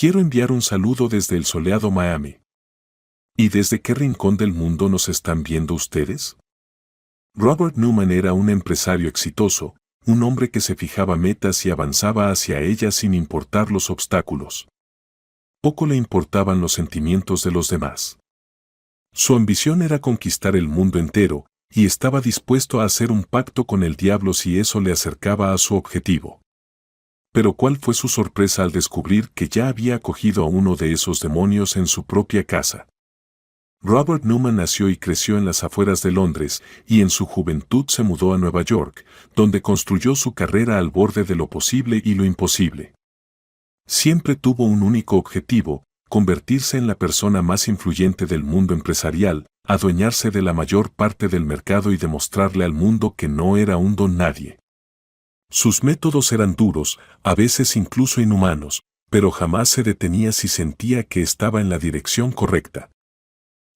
Quiero enviar un saludo desde el soleado Miami. ¿Y desde qué rincón del mundo nos están viendo ustedes? Robert Newman era un empresario exitoso, un hombre que se fijaba metas y avanzaba hacia ellas sin importar los obstáculos. Poco le importaban los sentimientos de los demás. Su ambición era conquistar el mundo entero, y estaba dispuesto a hacer un pacto con el diablo si eso le acercaba a su objetivo. Pero ¿cuál fue su sorpresa al descubrir que ya había acogido a uno de esos demonios en su propia casa? Robert Newman nació y creció en las afueras de Londres, y en su juventud se mudó a Nueva York, donde construyó su carrera al borde de lo posible y lo imposible. Siempre tuvo un único objetivo: convertirse en la persona más influyente del mundo empresarial, adueñarse de la mayor parte del mercado y demostrarle al mundo que no era un don nadie. Sus métodos eran duros, a veces incluso inhumanos, pero jamás se detenía si sentía que estaba en la dirección correcta.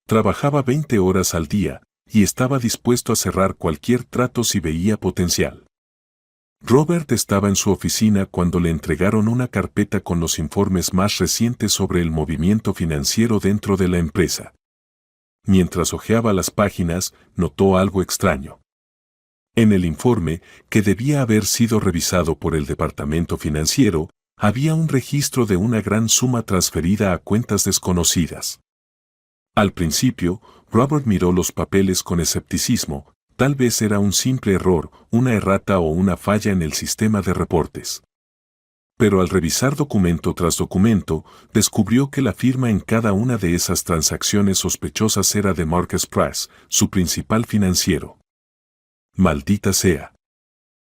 Trabajaba 20 horas al día, y estaba dispuesto a cerrar cualquier trato si veía potencial. Robert estaba en su oficina cuando le entregaron una carpeta con los informes más recientes sobre el movimiento financiero dentro de la empresa. Mientras hojeaba las páginas, notó algo extraño. En el informe, que debía haber sido revisado por el departamento financiero, había un registro de una gran suma transferida a cuentas desconocidas. Al principio, Robert miró los papeles con escepticismo. Tal vez era un simple error, una errata o una falla en el sistema de reportes. Pero al revisar documento tras documento, descubrió que la firma en cada una de esas transacciones sospechosas era de Marcus Price, su principal financiero. «Maldita sea»,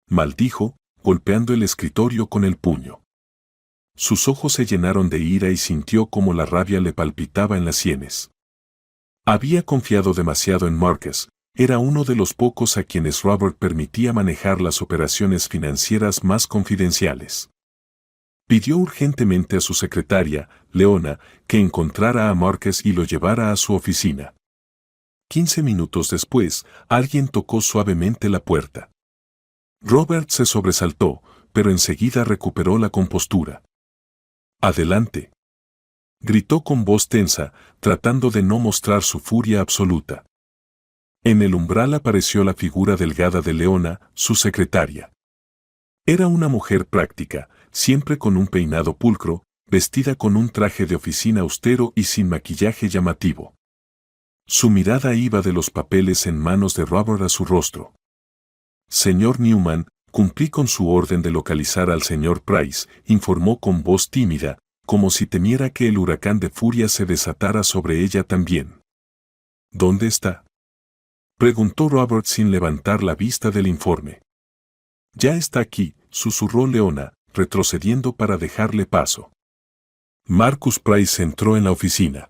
maldijo, golpeando el escritorio con el puño. Sus ojos se llenaron de ira y sintió cómo la rabia le palpitaba en las sienes. Había confiado demasiado en Marcus. Era uno de los pocos a quienes Robert permitía manejar las operaciones financieras más confidenciales. Pidió urgentemente a su secretaria, Leona, que encontrara a Marcus y lo llevara a su oficina. 15 minutos después, alguien tocó suavemente la puerta. Robert se sobresaltó, pero enseguida recuperó la compostura. «Adelante», gritó con voz tensa, tratando de no mostrar su furia absoluta. En el umbral apareció la figura delgada de Leona, su secretaria. Era una mujer práctica, siempre con un peinado pulcro, vestida con un traje de oficina austero y sin maquillaje llamativo. Su mirada iba de los papeles en manos de Robert a su rostro. «Señor Newman, cumplí con su orden de localizar al señor Price», informó con voz tímida, como si temiera que el huracán de furia se desatara sobre ella también. «¿Dónde está?», preguntó Robert sin levantar la vista del informe. «Ya está aquí», susurró Leona, retrocediendo para dejarle paso. Marcus Price entró en la oficina.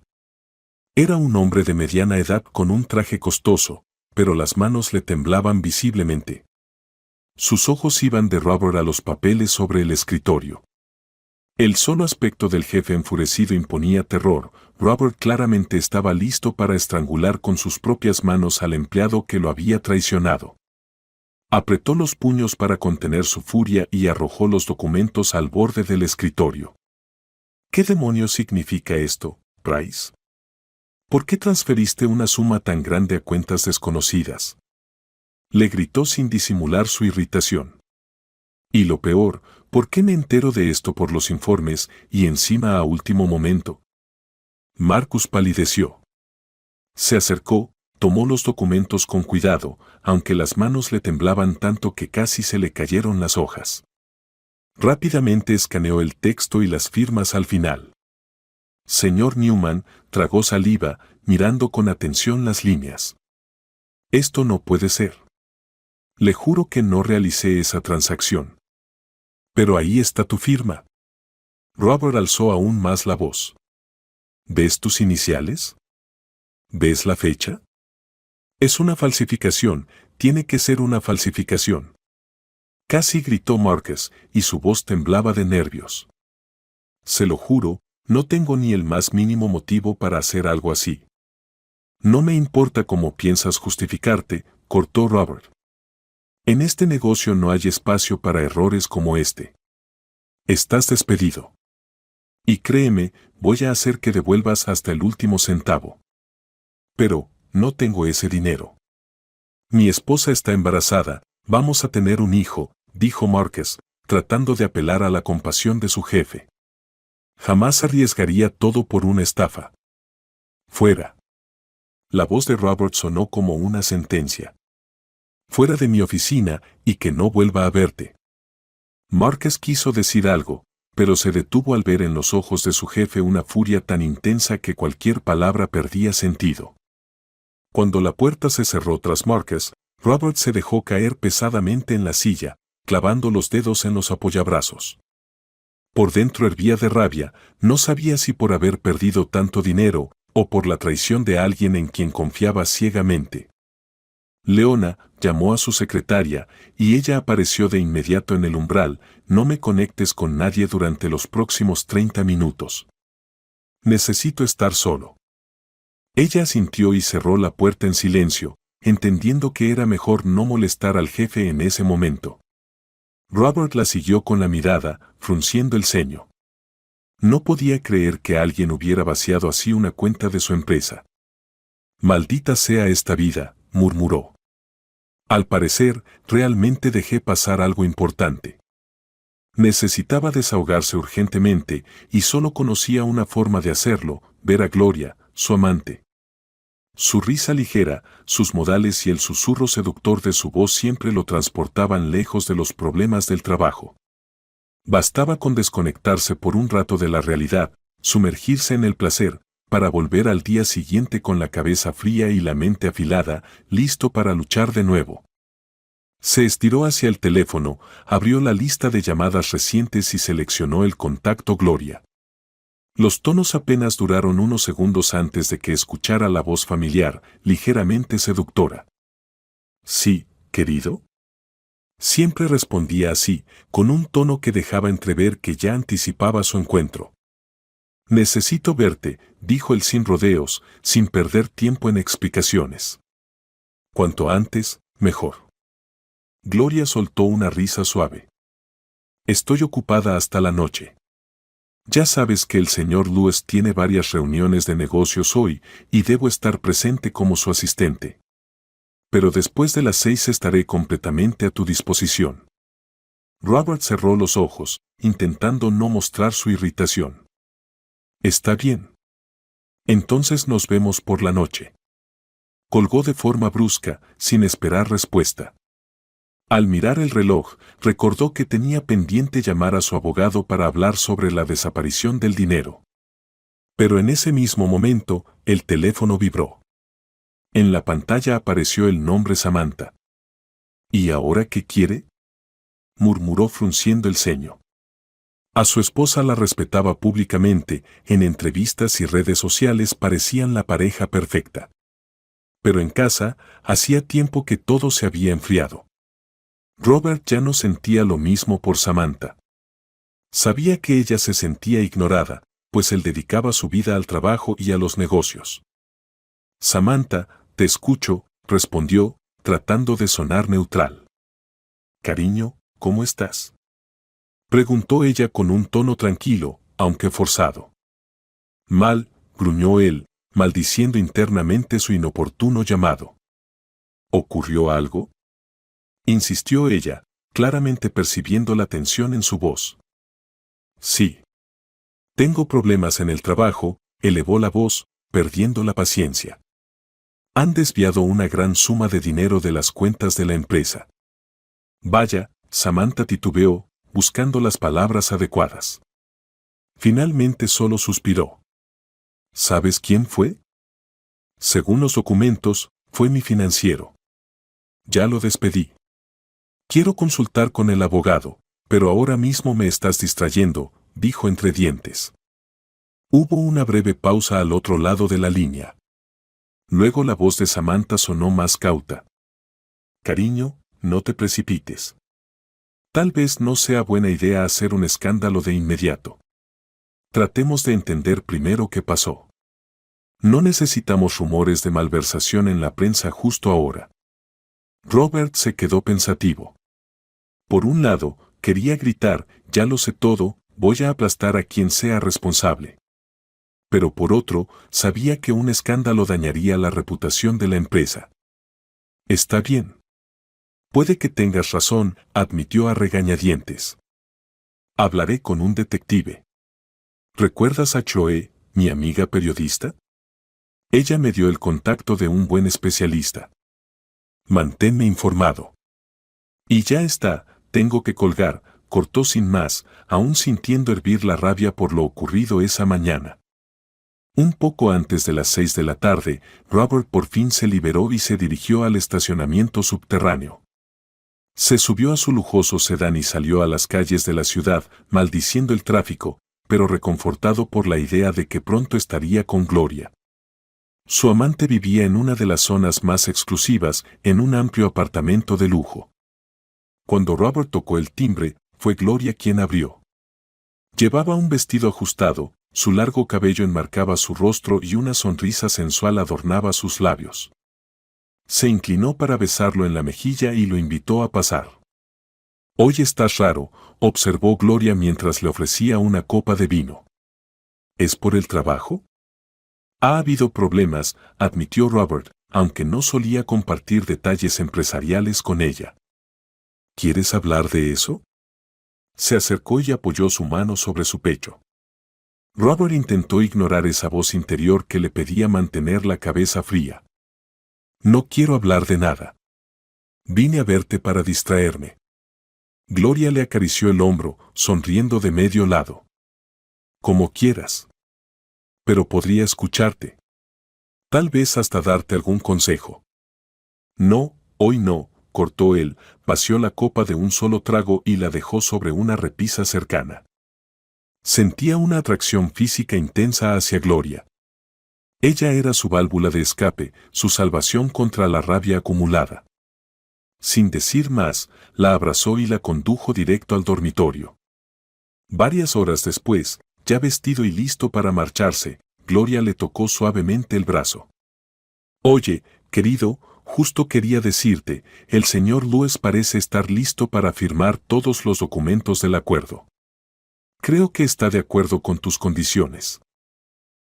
Era un hombre de mediana edad con un traje costoso, pero las manos le temblaban visiblemente. Sus ojos iban de Robert a los papeles sobre el escritorio. El solo aspecto del jefe enfurecido imponía terror. Robert claramente estaba listo para estrangular con sus propias manos al empleado que lo había traicionado. Apretó los puños para contener su furia y arrojó los documentos al borde del escritorio. «¿Qué demonios significa esto, Price? ¿Por qué transferiste una suma tan grande a cuentas desconocidas?», le gritó sin disimular su irritación. «Y lo peor, ¿por qué me entero de esto por los informes y encima a último momento?». Marcus palideció. Se acercó, tomó los documentos con cuidado, aunque las manos le temblaban tanto que casi se le cayeron las hojas. Rápidamente escaneó el texto y las firmas al final. Señor Newman, tragó saliva, mirando con atención las líneas. «Esto no puede ser. Le juro que no realicé esa transacción». «Pero ahí está tu firma». Robert alzó aún más la voz. «¿Ves tus iniciales? ¿Ves la fecha? Es una falsificación, tiene que ser una falsificación». Casi gritó Marcus, y su voz temblaba de nervios. «Se lo juro, no tengo ni el más mínimo motivo para hacer algo así». «No me importa cómo piensas justificarte», cortó Robert. «En este negocio no hay espacio para errores como este. Estás despedido». Y créeme, voy a hacer que devuelvas hasta el último centavo. Pero, no tengo ese dinero. Mi esposa está embarazada, vamos a tener un hijo, dijo Marcus, tratando de apelar a la compasión de su jefe. Jamás arriesgaría todo por una estafa. Fuera. La voz de Robert sonó como una sentencia. Fuera de mi oficina y que no vuelva a verte. Marcus quiso decir algo, pero se detuvo al ver en los ojos de su jefe una furia tan intensa que cualquier palabra perdía sentido. Cuando la puerta se cerró tras Marcus, Robert se dejó caer pesadamente en la silla, clavando los dedos en los apoyabrazos. Por dentro hervía de rabia, no sabía si por haber perdido tanto dinero, o por la traición de alguien en quien confiaba ciegamente. Leona llamó a su secretaria, y ella apareció de inmediato en el umbral. No me conectes con nadie durante los próximos 30 minutos. Necesito estar solo. Ella asintió y cerró la puerta en silencio, entendiendo que era mejor no molestar al jefe en ese momento. Robert la siguió con la mirada, frunciendo el ceño. No podía creer que alguien hubiera vaciado así una cuenta de su empresa. Maldita sea esta vida, murmuró. Al parecer, realmente dejé pasar algo importante. Necesitaba desahogarse urgentemente, y solo conocía una forma de hacerlo: ver a Gloria, su amante. Su risa ligera, sus modales y el susurro seductor de su voz siempre lo transportaban lejos de los problemas del trabajo. Bastaba con desconectarse por un rato de la realidad, sumergirse en el placer, para volver al día siguiente con la cabeza fría y la mente afilada, listo para luchar de nuevo. Se estiró hacia el teléfono, abrió la lista de llamadas recientes y seleccionó el contacto Gloria. Los tonos apenas duraron unos segundos antes de que escuchara la voz familiar, ligeramente seductora. «Sí, querido». Siempre respondía así, con un tono que dejaba entrever que ya anticipaba su encuentro. «Necesito verte», dijo él sin rodeos, sin perder tiempo en explicaciones. «Cuanto antes, mejor». Gloria soltó una risa suave. «Estoy ocupada hasta la noche. Ya sabes que el señor Lewis tiene varias reuniones de negocios hoy y debo estar presente como su asistente. Pero después de las 6 estaré completamente a tu disposición». Robert cerró los ojos, intentando no mostrar su irritación. «Está bien. Entonces nos vemos por la noche». Colgó de forma brusca, sin esperar respuesta. Al mirar el reloj, recordó que tenía pendiente llamar a su abogado para hablar sobre la desaparición del dinero. Pero en ese mismo momento, el teléfono vibró. En la pantalla apareció el nombre Samantha. «¿Y ahora qué quiere?», murmuró frunciendo el ceño. A su esposa la respetaba públicamente, en entrevistas y redes sociales parecían la pareja perfecta. Pero en casa, hacía tiempo que todo se había enfriado. Robert ya no sentía lo mismo por Samantha. Sabía que ella se sentía ignorada, pues él dedicaba su vida al trabajo y a los negocios. «Samantha, te escucho», respondió, tratando de sonar neutral. «Cariño, ¿cómo estás?», preguntó ella con un tono tranquilo, aunque forzado. «Mal», gruñó él, maldiciendo internamente su inoportuno llamado. «¿Ocurrió algo?», insistió ella, claramente percibiendo la tensión en su voz. «Sí. Tengo problemas en el trabajo», elevó la voz, perdiendo la paciencia. «Han desviado una gran suma de dinero de las cuentas de la empresa». «Vaya», Samantha titubeó, buscando las palabras adecuadas. Finalmente solo suspiró. «¿Sabes quién fue?». «Según los documentos, fue mi financiero. Ya lo despedí. Quiero consultar con el abogado, pero ahora mismo me estás distrayendo», dijo entre dientes. Hubo una breve pausa al otro lado de la línea. Luego la voz de Samantha sonó más cauta. «Cariño, no te precipites. Tal vez no sea buena idea hacer un escándalo de inmediato. Tratemos de entender primero qué pasó. No necesitamos rumores de malversación en la prensa justo ahora». Robert se quedó pensativo. Por un lado, quería gritar, «Ya lo sé todo», voy a aplastar a quien sea responsable. Pero por otro, sabía que un escándalo dañaría la reputación de la empresa. Está bien. Puede que tengas razón, admitió a regañadientes. Hablaré con un detective. ¿Recuerdas a Chloe, mi amiga periodista? Ella me dio el contacto de un buen especialista. Manténme informado. Y ya está, tengo que colgar, cortó sin más, aún sintiendo hervir la rabia por lo ocurrido esa mañana. Un poco antes de las 6 de la tarde, Robert por fin se liberó y se dirigió al estacionamiento subterráneo. Se subió a su lujoso sedán y salió a las calles de la ciudad, maldiciendo el tráfico, pero reconfortado por la idea de que pronto estaría con Gloria. Su amante vivía en una de las zonas más exclusivas, en un amplio apartamento de lujo. Cuando Robert tocó el timbre, fue Gloria quien abrió. Llevaba un vestido ajustado, su largo cabello enmarcaba su rostro y una sonrisa sensual adornaba sus labios. Se inclinó para besarlo en la mejilla y lo invitó a pasar. «Hoy estás raro», observó Gloria mientras le ofrecía una copa de vino. «¿Es por el trabajo?» «Ha habido problemas», admitió Robert, aunque no solía compartir detalles empresariales con ella. «¿Quieres hablar de eso?» Se acercó y apoyó su mano sobre su pecho. Robert intentó ignorar esa voz interior que le pedía mantener la cabeza fría. «No quiero hablar de nada. Vine a verte para distraerme». Gloria le acarició el hombro, sonriendo de medio lado. «Como quieras. Pero podría escucharte. Tal vez hasta darte algún consejo». «No, hoy no», cortó él, vació la copa de un solo trago y la dejó sobre una repisa cercana. Sentía una atracción física intensa hacia Gloria. Ella era su válvula de escape, su salvación contra la rabia acumulada. Sin decir más, la abrazó y la condujo directo al dormitorio. Varias horas después, ya vestido y listo para marcharse, Gloria le tocó suavemente el brazo. «Oye, querido, justo quería decirte, el señor Lewis parece estar listo para firmar todos los documentos del acuerdo. Creo que está de acuerdo con tus condiciones».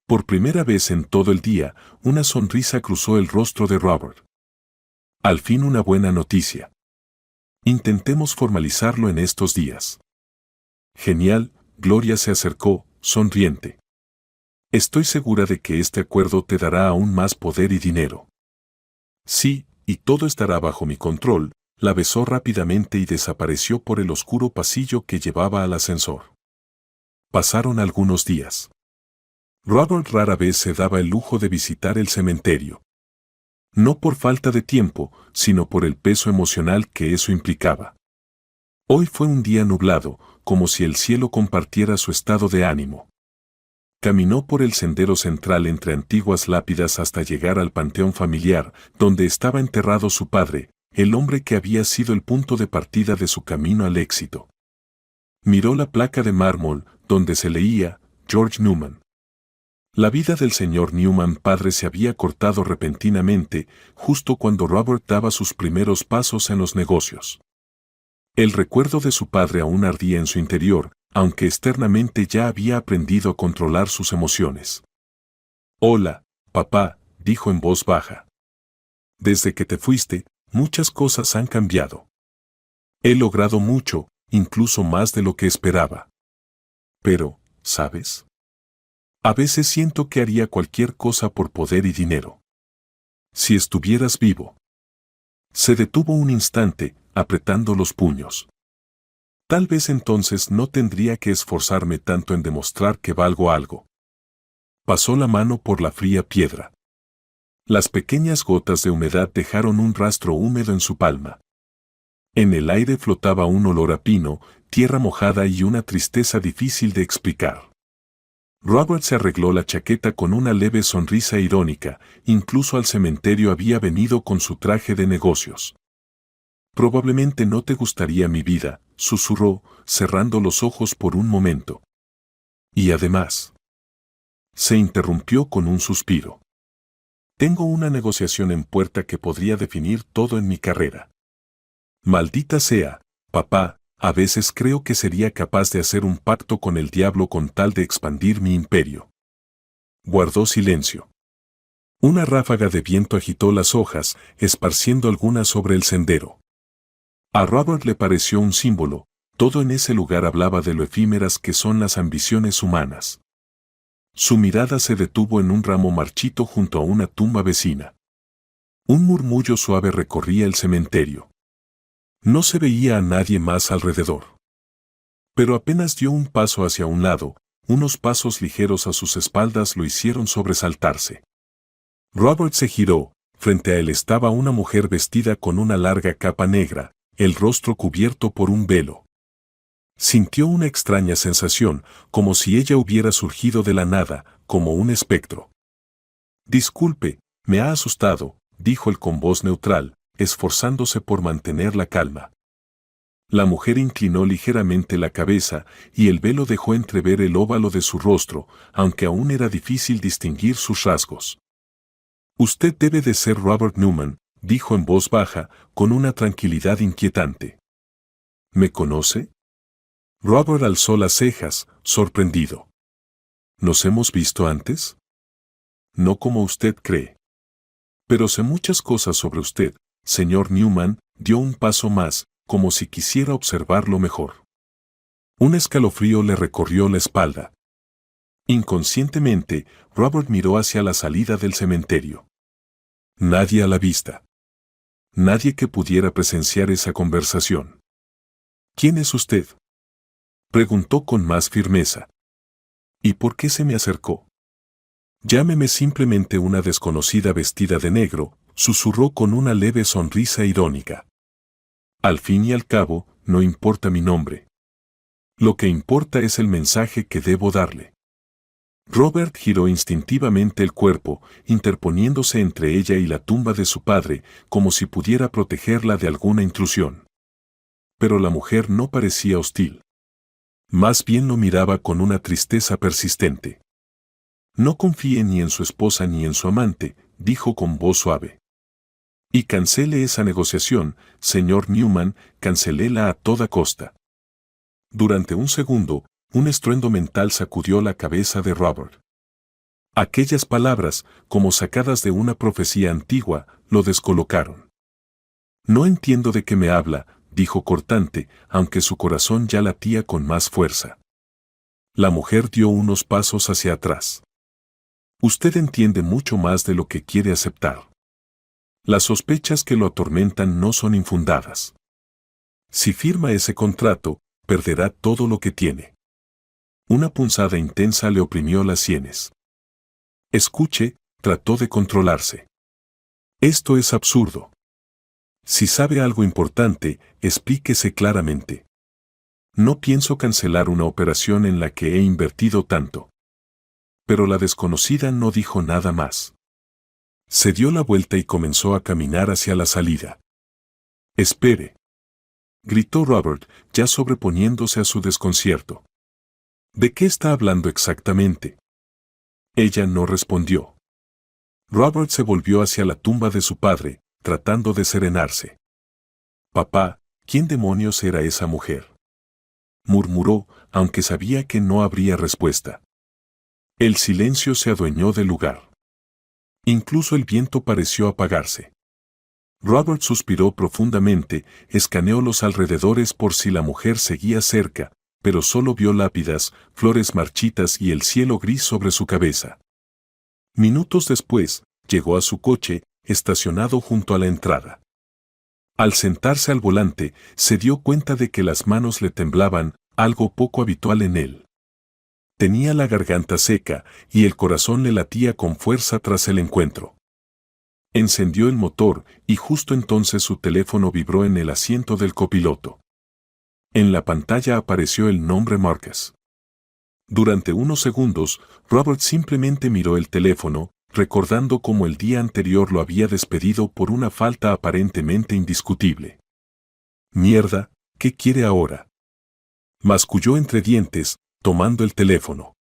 Por primera vez en todo el día, una sonrisa cruzó el rostro de Robert. «Al fin una buena noticia. Intentemos formalizarlo en estos días». «Genial», Gloria se acercó, sonriente. «Estoy segura de que este acuerdo te dará aún más poder y dinero». «Sí, y todo estará bajo mi control», la besó rápidamente y desapareció por el oscuro pasillo que llevaba al ascensor. Pasaron algunos días. Robert rara vez se daba el lujo de visitar el cementerio. No por falta de tiempo, sino por el peso emocional que eso implicaba. Hoy fue un día nublado, como si el cielo compartiera su estado de ánimo. Caminó por el sendero central entre antiguas lápidas hasta llegar al panteón familiar, donde estaba enterrado su padre, el hombre que había sido el punto de partida de su camino al éxito. Miró la placa de mármol, donde se leía, George Newman. La vida del señor Newman padre se había cortado repentinamente, justo cuando Robert daba sus primeros pasos en los negocios. El recuerdo de su padre aún ardía en su interior, aunque externamente ya había aprendido a controlar sus emociones. «Hola, papá», dijo en voz baja. «Desde que te fuiste, muchas cosas han cambiado. He logrado mucho, incluso más de lo que esperaba. Pero, ¿sabes? A veces siento que haría cualquier cosa por poder y dinero. Si estuvieras vivo». Se detuvo un instante, apretando los puños. «Tal vez entonces no tendría que esforzarme tanto en demostrar que valgo algo». Pasó la mano por la fría piedra. Las pequeñas gotas de humedad dejaron un rastro húmedo en su palma. En el aire flotaba un olor a pino, tierra mojada y una tristeza difícil de explicar. Robert se arregló la chaqueta con una leve sonrisa irónica, incluso al cementerio había venido con su traje de negocios. «Probablemente no te gustaría mi vida», susurró, cerrando los ojos por un momento. «Y además…» Se interrumpió con un suspiro. «Tengo una negociación en puerta que podría definir todo en mi carrera». «Maldita sea, papá», a veces creo que sería capaz de hacer un pacto con el diablo con tal de expandir mi imperio. Guardó silencio. Una ráfaga de viento agitó las hojas, esparciendo algunas sobre el sendero. A Robert le pareció un símbolo, todo en ese lugar hablaba de lo efímeras que son las ambiciones humanas. Su mirada se detuvo en un ramo marchito junto a una tumba vecina. Un murmullo suave recorría el cementerio. No se veía a nadie más alrededor. Pero apenas dio un paso hacia un lado, unos pasos ligeros a sus espaldas lo hicieron sobresaltarse. Robert se giró, frente a él estaba una mujer vestida con una larga capa negra, el rostro cubierto por un velo. Sintió una extraña sensación, como si ella hubiera surgido de la nada, como un espectro. «Disculpe, me ha asustado», dijo él con voz neutral, esforzándose por mantener la calma. La mujer inclinó ligeramente la cabeza y el velo dejó entrever el óvalo de su rostro, aunque aún era difícil distinguir sus rasgos. «Usted debe de ser Robert Newman», dijo en voz baja, con una tranquilidad inquietante. «¿Me conoce?» Robert alzó las cejas, sorprendido. ¿Nos hemos visto antes? No como usted cree. Pero sé muchas cosas sobre usted, señor Newman. Dio un paso más, como si quisiera observarlo mejor. Un escalofrío le recorrió la espalda. Inconscientemente, Robert miró hacia la salida del cementerio. Nadie a la vista. Nadie que pudiera presenciar esa conversación. ¿Quién es usted?, preguntó con más firmeza. ¿Y por qué se me acercó? Llámeme simplemente una desconocida vestida de negro, susurró con una leve sonrisa irónica. Al fin y al cabo, no importa mi nombre. Lo que importa es el mensaje que debo darle. Robert giró instintivamente el cuerpo, interponiéndose entre ella y la tumba de su padre, como si pudiera protegerla de alguna intrusión. Pero la mujer no parecía hostil. Más bien lo miraba con una tristeza persistente. No confíe ni en su esposa ni en su amante, dijo con voz suave. Y cancele esa negociación, señor Newman, cancélela a toda costa. Durante un segundo, un estruendo mental sacudió la cabeza de Robert. Aquellas palabras, como sacadas de una profecía antigua, lo descolocaron. No entiendo de qué me habla, dijo cortante, aunque su corazón ya latía con más fuerza. La mujer dio unos pasos hacia atrás. Usted entiende mucho más de lo que quiere aceptar. Las sospechas que lo atormentan no son infundadas. Si firma ese contrato, perderá todo lo que tiene. Una punzada intensa le oprimió las sienes. Escuche, trató de controlarse. Esto es absurdo. Si sabe algo importante, explíquese claramente. No pienso cancelar una operación en la que he invertido tanto. Pero la desconocida no dijo nada más. Se dio la vuelta y comenzó a caminar hacia la salida. «Espere», gritó Robert, ya sobreponiéndose a su desconcierto. «¿De qué está hablando exactamente?» Ella no respondió. Robert se volvió hacia la tumba de su padre, tratando de serenarse. «Papá, ¿quién demonios era esa mujer?», murmuró, aunque sabía que no habría respuesta. El silencio se adueñó del lugar. Incluso el viento pareció apagarse. Robert suspiró profundamente, escaneó los alrededores por si la mujer seguía cerca, pero solo vio lápidas, flores marchitas y el cielo gris sobre su cabeza. Minutos después, llegó a su coche, estacionado junto a la entrada. Al sentarse al volante, se dio cuenta de que las manos le temblaban, algo poco habitual en él. Tenía la garganta seca y el corazón le latía con fuerza tras el encuentro. Encendió el motor y justo entonces su teléfono vibró en el asiento del copiloto. En la pantalla apareció el nombre Marcus. Durante unos segundos, Robert simplemente miró el teléfono, recordando cómo el día anterior lo había despedido por una falta aparentemente indiscutible. «Mierda, ¿qué quiere ahora?», masculló entre dientes, tomando el teléfono.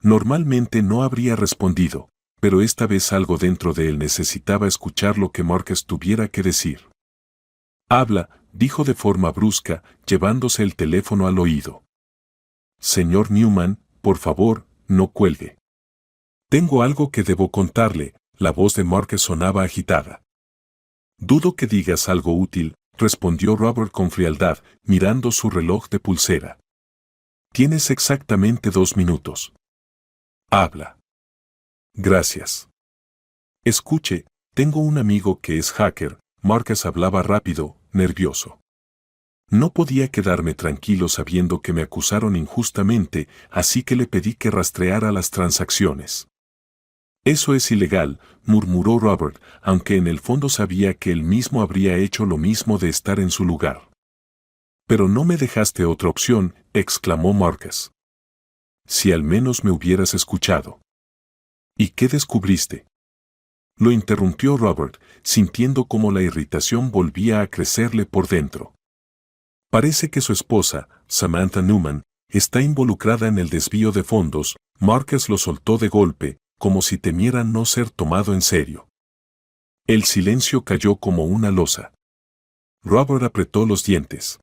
Normalmente no habría respondido, pero esta vez algo dentro de él necesitaba escuchar lo que Marcus tuviera que decir. «Habla», dijo de forma brusca, llevándose el teléfono al oído. Señor Newman, por favor, no cuelgue. Tengo algo que debo contarle. La voz de Marcus sonaba agitada. Dudo que digas algo útil, respondió Robert con frialdad, mirando su reloj de pulsera. Tienes exactamente 2 minutos. Habla. Gracias. Escuche, tengo un amigo que es hacker. Marcus hablaba rápido, nervioso. No podía quedarme tranquilo sabiendo que me acusaron injustamente, así que le pedí que rastreara las transacciones. Eso es ilegal, murmuró Robert, aunque en el fondo sabía que él mismo habría hecho lo mismo de estar en su lugar. Pero no me dejaste otra opción, exclamó Marcus. Si al menos me hubieras escuchado. ¿Y qué descubriste? Lo interrumpió Robert, sintiendo cómo la irritación volvía a crecerle por dentro. Parece que su esposa, Samantha Newman, está involucrada en el desvío de fondos. Marcus lo soltó de golpe, como si temiera no ser tomado en serio. El silencio cayó como una losa. Robert apretó los dientes.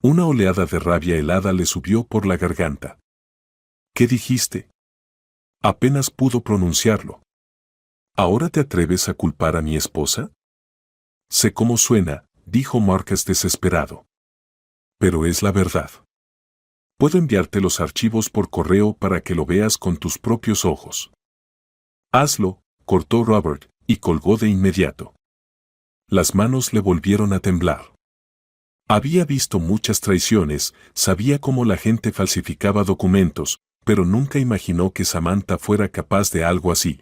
Una oleada de rabia helada le subió por la garganta. ¿Qué dijiste? Apenas pudo pronunciarlo. ¿Ahora te atreves a culpar a mi esposa? Sé cómo suena, dijo Marcus desesperado. Pero es la verdad. Puedo enviarte los archivos por correo para que lo veas con tus propios ojos. Hazlo, cortó Robert, y colgó de inmediato. Las manos le volvieron a temblar. Había visto muchas traiciones, sabía cómo la gente falsificaba documentos, pero nunca imaginó que Samantha fuera capaz de algo así.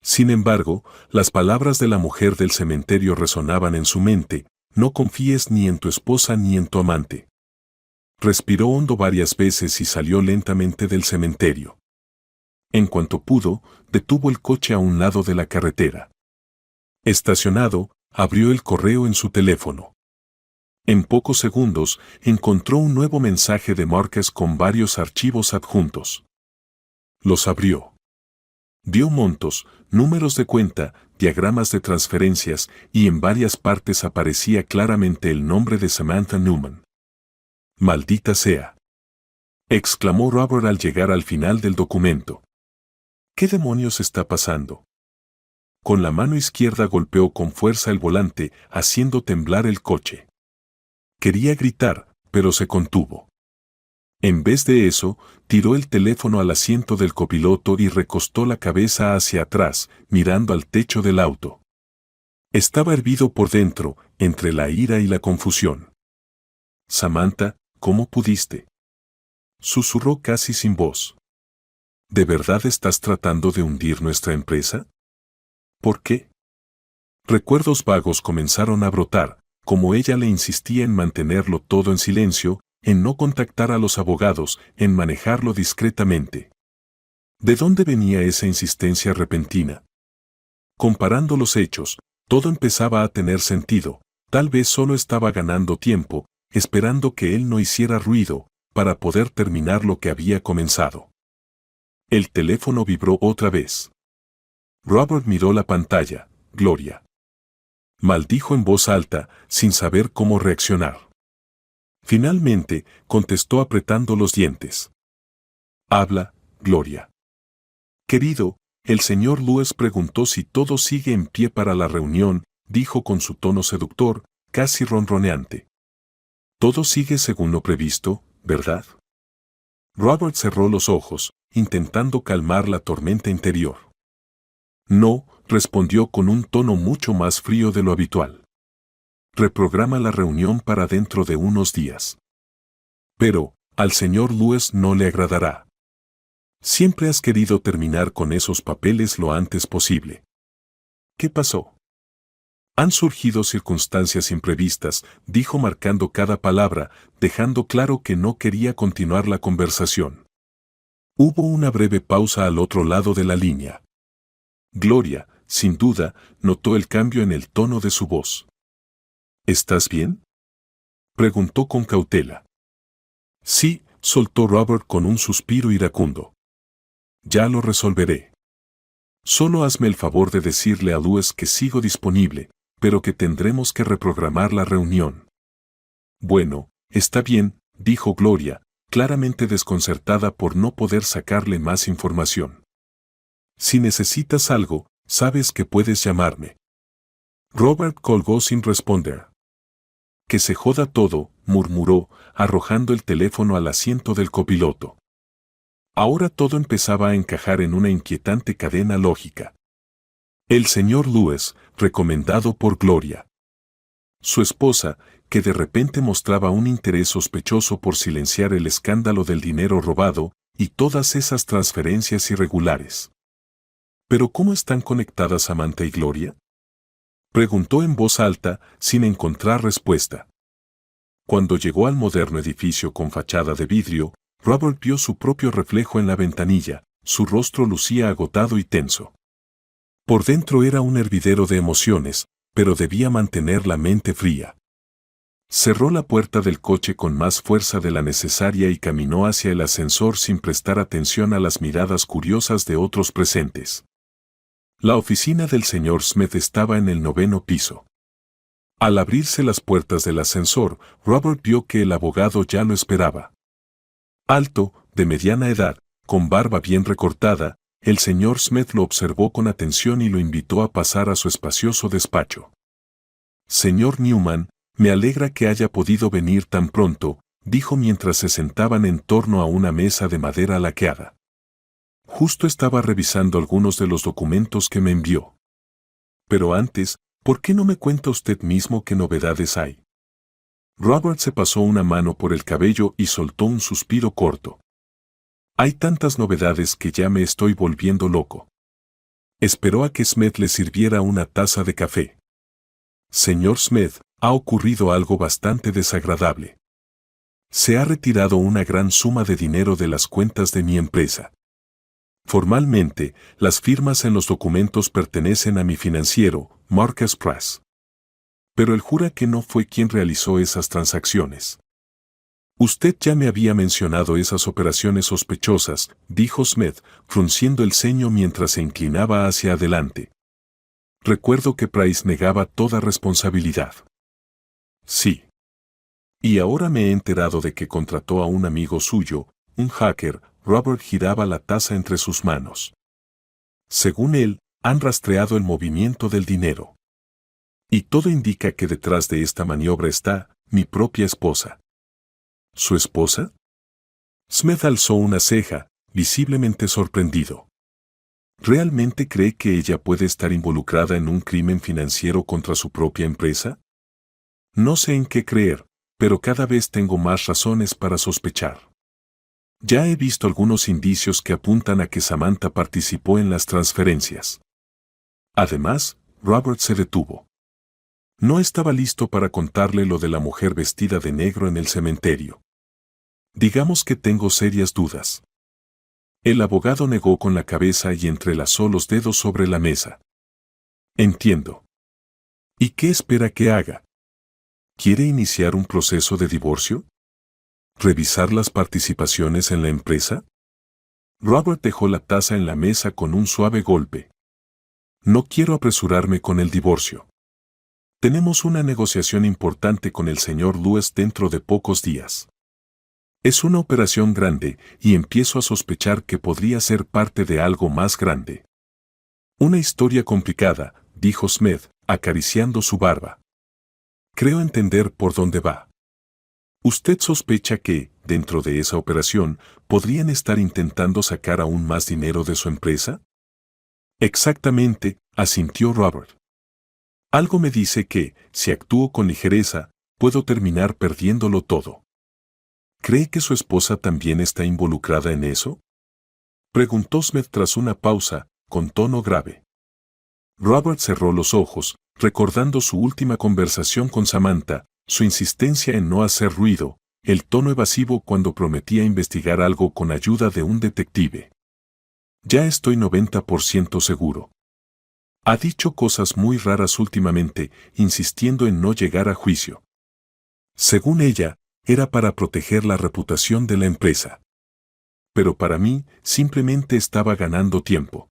Sin embargo, las palabras de la mujer del cementerio resonaban en su mente: no confíes ni en tu esposa ni en tu amante. Respiró hondo varias veces y salió lentamente del cementerio. En cuanto pudo, detuvo el coche a un lado de la carretera. Estacionado, abrió el correo en su teléfono. En pocos segundos, encontró un nuevo mensaje de Marcus con varios archivos adjuntos. Los abrió. Vio montos, números de cuenta, diagramas de transferencias, y en varias partes aparecía claramente el nombre de Samantha Newman. «Maldita sea», exclamó Robert al llegar al final del documento. ¿Qué demonios está pasando? Con la mano izquierda golpeó con fuerza el volante, haciendo temblar el coche. Quería gritar, pero se contuvo. En vez de eso, tiró el teléfono al asiento del copiloto y recostó la cabeza hacia atrás, mirando al techo del auto. Estaba hervido por dentro, entre la ira y la confusión. Samantha, ¿cómo pudiste? Susurró casi sin voz. ¿De verdad estás tratando de hundir nuestra empresa? ¿Por qué? Recuerdos vagos comenzaron a brotar, como ella le insistía en mantenerlo todo en silencio, en no contactar a los abogados, en manejarlo discretamente. ¿De dónde venía esa insistencia repentina? Comparando los hechos, todo empezaba a tener sentido. Tal vez solo estaba ganando tiempo, esperando que él no hiciera ruido, para poder terminar lo que había comenzado. El teléfono vibró otra vez. Robert miró la pantalla. Gloria. Maldijo en voz alta, sin saber cómo reaccionar. Finalmente, contestó apretando los dientes. Habla, Gloria. Querido, el señor Lewis preguntó si todo sigue en pie para la reunión, dijo con su tono seductor, casi ronroneante. Todo sigue según lo previsto, ¿verdad? Robert cerró los ojos, intentando calmar la tormenta interior. No, respondió con un tono mucho más frío de lo habitual. Reprograma la reunión para dentro de unos días. Pero, al señor Lewis no le agradará. Siempre has querido terminar con esos papeles lo antes posible. ¿Qué pasó? Han surgido circunstancias imprevistas, dijo marcando cada palabra, dejando claro que no quería continuar la conversación. Hubo una breve pausa al otro lado de la línea. Gloria, sin duda, notó el cambio en el tono de su voz. ¿Estás bien?, preguntó con cautela. Sí, soltó Robert con un suspiro iracundo. Ya lo resolveré. Solo hazme el favor de decirle a Lewis que sigo disponible, pero que tendremos que reprogramar la reunión. Bueno, está bien, dijo Gloria, claramente desconcertada por no poder sacarle más información. Si necesitas algo, sabes que puedes llamarme. Robert colgó sin responder. Que se joda todo, murmuró, arrojando el teléfono al asiento del copiloto. Ahora todo empezaba a encajar en una inquietante cadena lógica. El señor Lewis, recomendado por Gloria. Su esposa, que de repente mostraba un interés sospechoso por silenciar el escándalo del dinero robado y todas esas transferencias irregulares. ¿Pero cómo están conectadas Samantha y Gloria?, preguntó en voz alta, sin encontrar respuesta. Cuando llegó al moderno edificio con fachada de vidrio, Robert vio su propio reflejo en la ventanilla, su rostro lucía agotado y tenso. Por dentro era un hervidero de emociones, pero debía mantener la mente fría. Cerró la puerta del coche con más fuerza de la necesaria y caminó hacia el ascensor sin prestar atención a las miradas curiosas de otros presentes. La oficina del señor Smith estaba en el 9º piso. Al abrirse las puertas del ascensor, Robert vio que el abogado ya lo esperaba. Alto, de mediana edad, con barba bien recortada, el señor Smith lo observó con atención y lo invitó a pasar a su espacioso despacho. Señor Newman, me alegra que haya podido venir tan pronto, dijo mientras se sentaban en torno a una mesa de madera laqueada. Justo estaba revisando algunos de los documentos que me envió. Pero antes, ¿por qué no me cuenta usted mismo qué novedades hay? Robert se pasó una mano por el cabello y soltó un suspiro corto. Hay tantas novedades que ya me estoy volviendo loco. Esperó a que Smith le sirviera una taza de café. Señor Smith, ha ocurrido algo bastante desagradable. Se ha retirado una gran suma de dinero de las cuentas de mi empresa. Formalmente, las firmas en los documentos pertenecen a mi financiero, Marcus Press. Pero él jura que no fue quien realizó esas transacciones. Usted ya me había mencionado esas operaciones sospechosas, dijo Smith, frunciendo el ceño mientras se inclinaba hacia adelante. Recuerdo que Price negaba toda responsabilidad. Sí. Y ahora me he enterado de que contrató a un amigo suyo, un hacker. Robert giraba la taza entre sus manos. Según él, han rastreado el movimiento del dinero. Y todo indica que detrás de esta maniobra está mi propia esposa. ¿Su esposa? Smith alzó una ceja, visiblemente sorprendido. ¿Realmente cree que ella puede estar involucrada en un crimen financiero contra su propia empresa? No sé en qué creer, pero cada vez tengo más razones para sospechar. Ya he visto algunos indicios que apuntan a que Samantha participó en las transferencias. Además, Robert se detuvo. No estaba listo para contarle lo de la mujer vestida de negro en el cementerio. Digamos que tengo serias dudas. El abogado negó con la cabeza y entrelazó los dedos sobre la mesa. Entiendo. ¿Y qué espera que haga? ¿Quiere iniciar un proceso de divorcio? ¿Revisar las participaciones en la empresa? Robert dejó la taza en la mesa con un suave golpe. No quiero apresurarme con el divorcio. Tenemos una negociación importante con el señor Lewis dentro de pocos días. Es una operación grande y empiezo a sospechar que podría ser parte de algo más grande. Una historia complicada, dijo Smith, acariciando su barba. Creo entender por dónde va. ¿Usted sospecha que, dentro de esa operación, podrían estar intentando sacar aún más dinero de su empresa? Exactamente, asintió Robert. Algo me dice que, si actúo con ligereza, puedo terminar perdiéndolo todo. ¿Cree que su esposa también está involucrada en eso? Preguntó Smith tras una pausa, con tono grave. Robert cerró los ojos, recordando su última conversación con Samantha, su insistencia en no hacer ruido, el tono evasivo cuando prometía investigar algo con ayuda de un detective. Ya estoy 90% seguro. Ha dicho cosas muy raras últimamente, insistiendo en no llegar a juicio. Según ella, era para proteger la reputación de la empresa. Pero para mí, simplemente estaba ganando tiempo.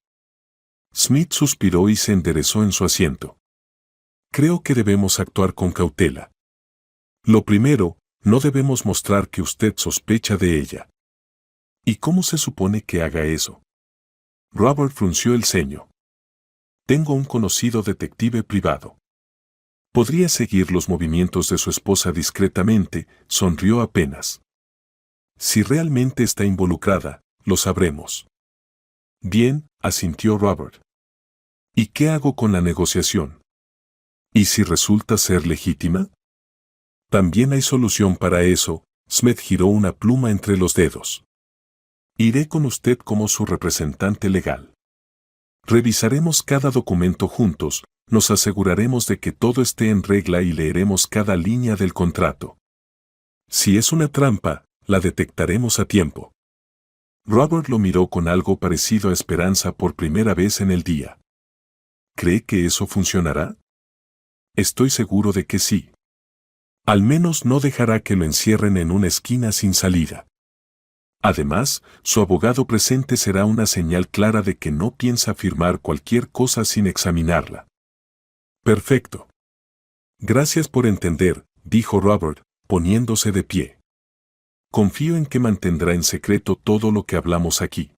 Smith suspiró y se enderezó en su asiento. Creo que debemos actuar con cautela. Lo primero, no debemos mostrar que usted sospecha de ella. ¿Y cómo se supone que haga eso? Robert frunció el ceño. Tengo un conocido detective privado. Podría seguir los movimientos de su esposa discretamente, sonrió apenas. Si realmente está involucrada, lo sabremos. Bien, asintió Robert. ¿Y qué hago con la negociación? ¿Y si resulta ser legítima? También hay solución para eso. Smith giró una pluma entre los dedos. Iré con usted como su representante legal. Revisaremos cada documento juntos, nos aseguraremos de que todo esté en regla y leeremos cada línea del contrato. Si es una trampa, la detectaremos a tiempo. Robert lo miró con algo parecido a esperanza por primera vez en el día. ¿Cree que eso funcionará? Estoy seguro de que sí. Al menos no dejará que lo encierren en una esquina sin salida. Además, su abogado presente será una señal clara de que no piensa firmar cualquier cosa sin examinarla. Perfecto. Gracias por entender, dijo Robert, poniéndose de pie. Confío en que mantendrá en secreto todo lo que hablamos aquí.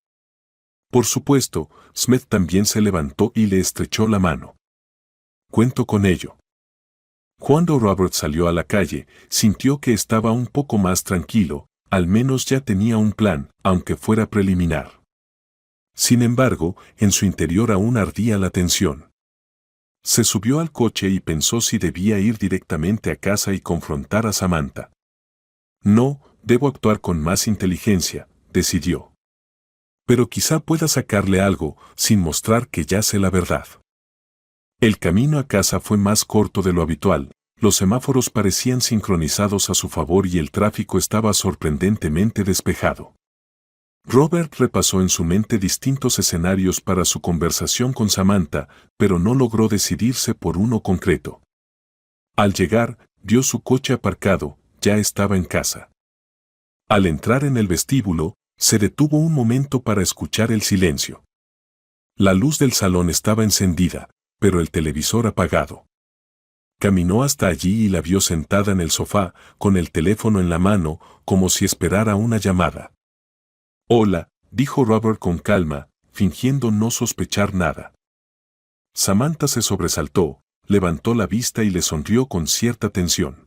Por supuesto, Smith también se levantó y le estrechó la mano. Cuento con ello. Cuando Robert salió a la calle, sintió que estaba un poco más tranquilo, al menos ya tenía un plan, aunque fuera preliminar. Sin embargo, en su interior aún ardía la tensión. Se subió al coche y pensó si debía ir directamente a casa y confrontar a Samantha. No, debo actuar con más inteligencia, decidió. Pero quizá pueda sacarle algo, sin mostrar que ya sé la verdad. El camino a casa fue más corto de lo habitual, los semáforos parecían sincronizados a su favor y el tráfico estaba sorprendentemente despejado. Robert repasó en su mente distintos escenarios para su conversación con Samantha, pero no logró decidirse por uno concreto. Al llegar, vio su coche aparcado, ya estaba en casa. Al entrar en el vestíbulo, se detuvo un momento para escuchar el silencio. La luz del salón estaba encendida, pero el televisor apagado. Caminó hasta allí y la vio sentada en el sofá, con el teléfono en la mano, como si esperara una llamada. Hola, dijo Robert con calma, fingiendo no sospechar nada. Samantha se sobresaltó, levantó la vista y le sonrió con cierta tensión.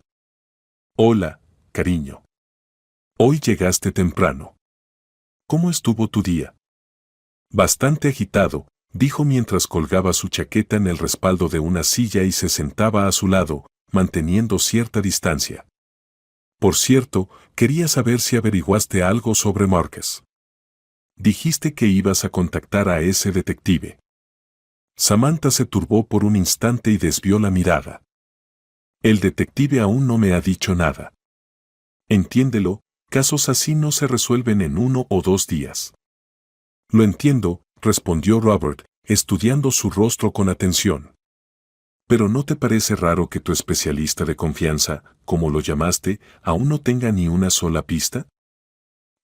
Hola, cariño. Hoy llegaste temprano. ¿Cómo estuvo tu día? Bastante agitado, dijo mientras colgaba su chaqueta en el respaldo de una silla y se sentaba a su lado, manteniendo cierta distancia. Por cierto, quería saber si averiguaste algo sobre Marcus. Dijiste que ibas a contactar a ese detective. Samantha se turbó por un instante y desvió la mirada. El detective aún no me ha dicho nada. Entiéndelo, casos así no se resuelven en 1 o 2 días. Lo entiendo, respondió Robert, estudiando su rostro con atención. ¿Pero no te parece raro que tu especialista de confianza, como lo llamaste, aún no tenga ni una sola pista?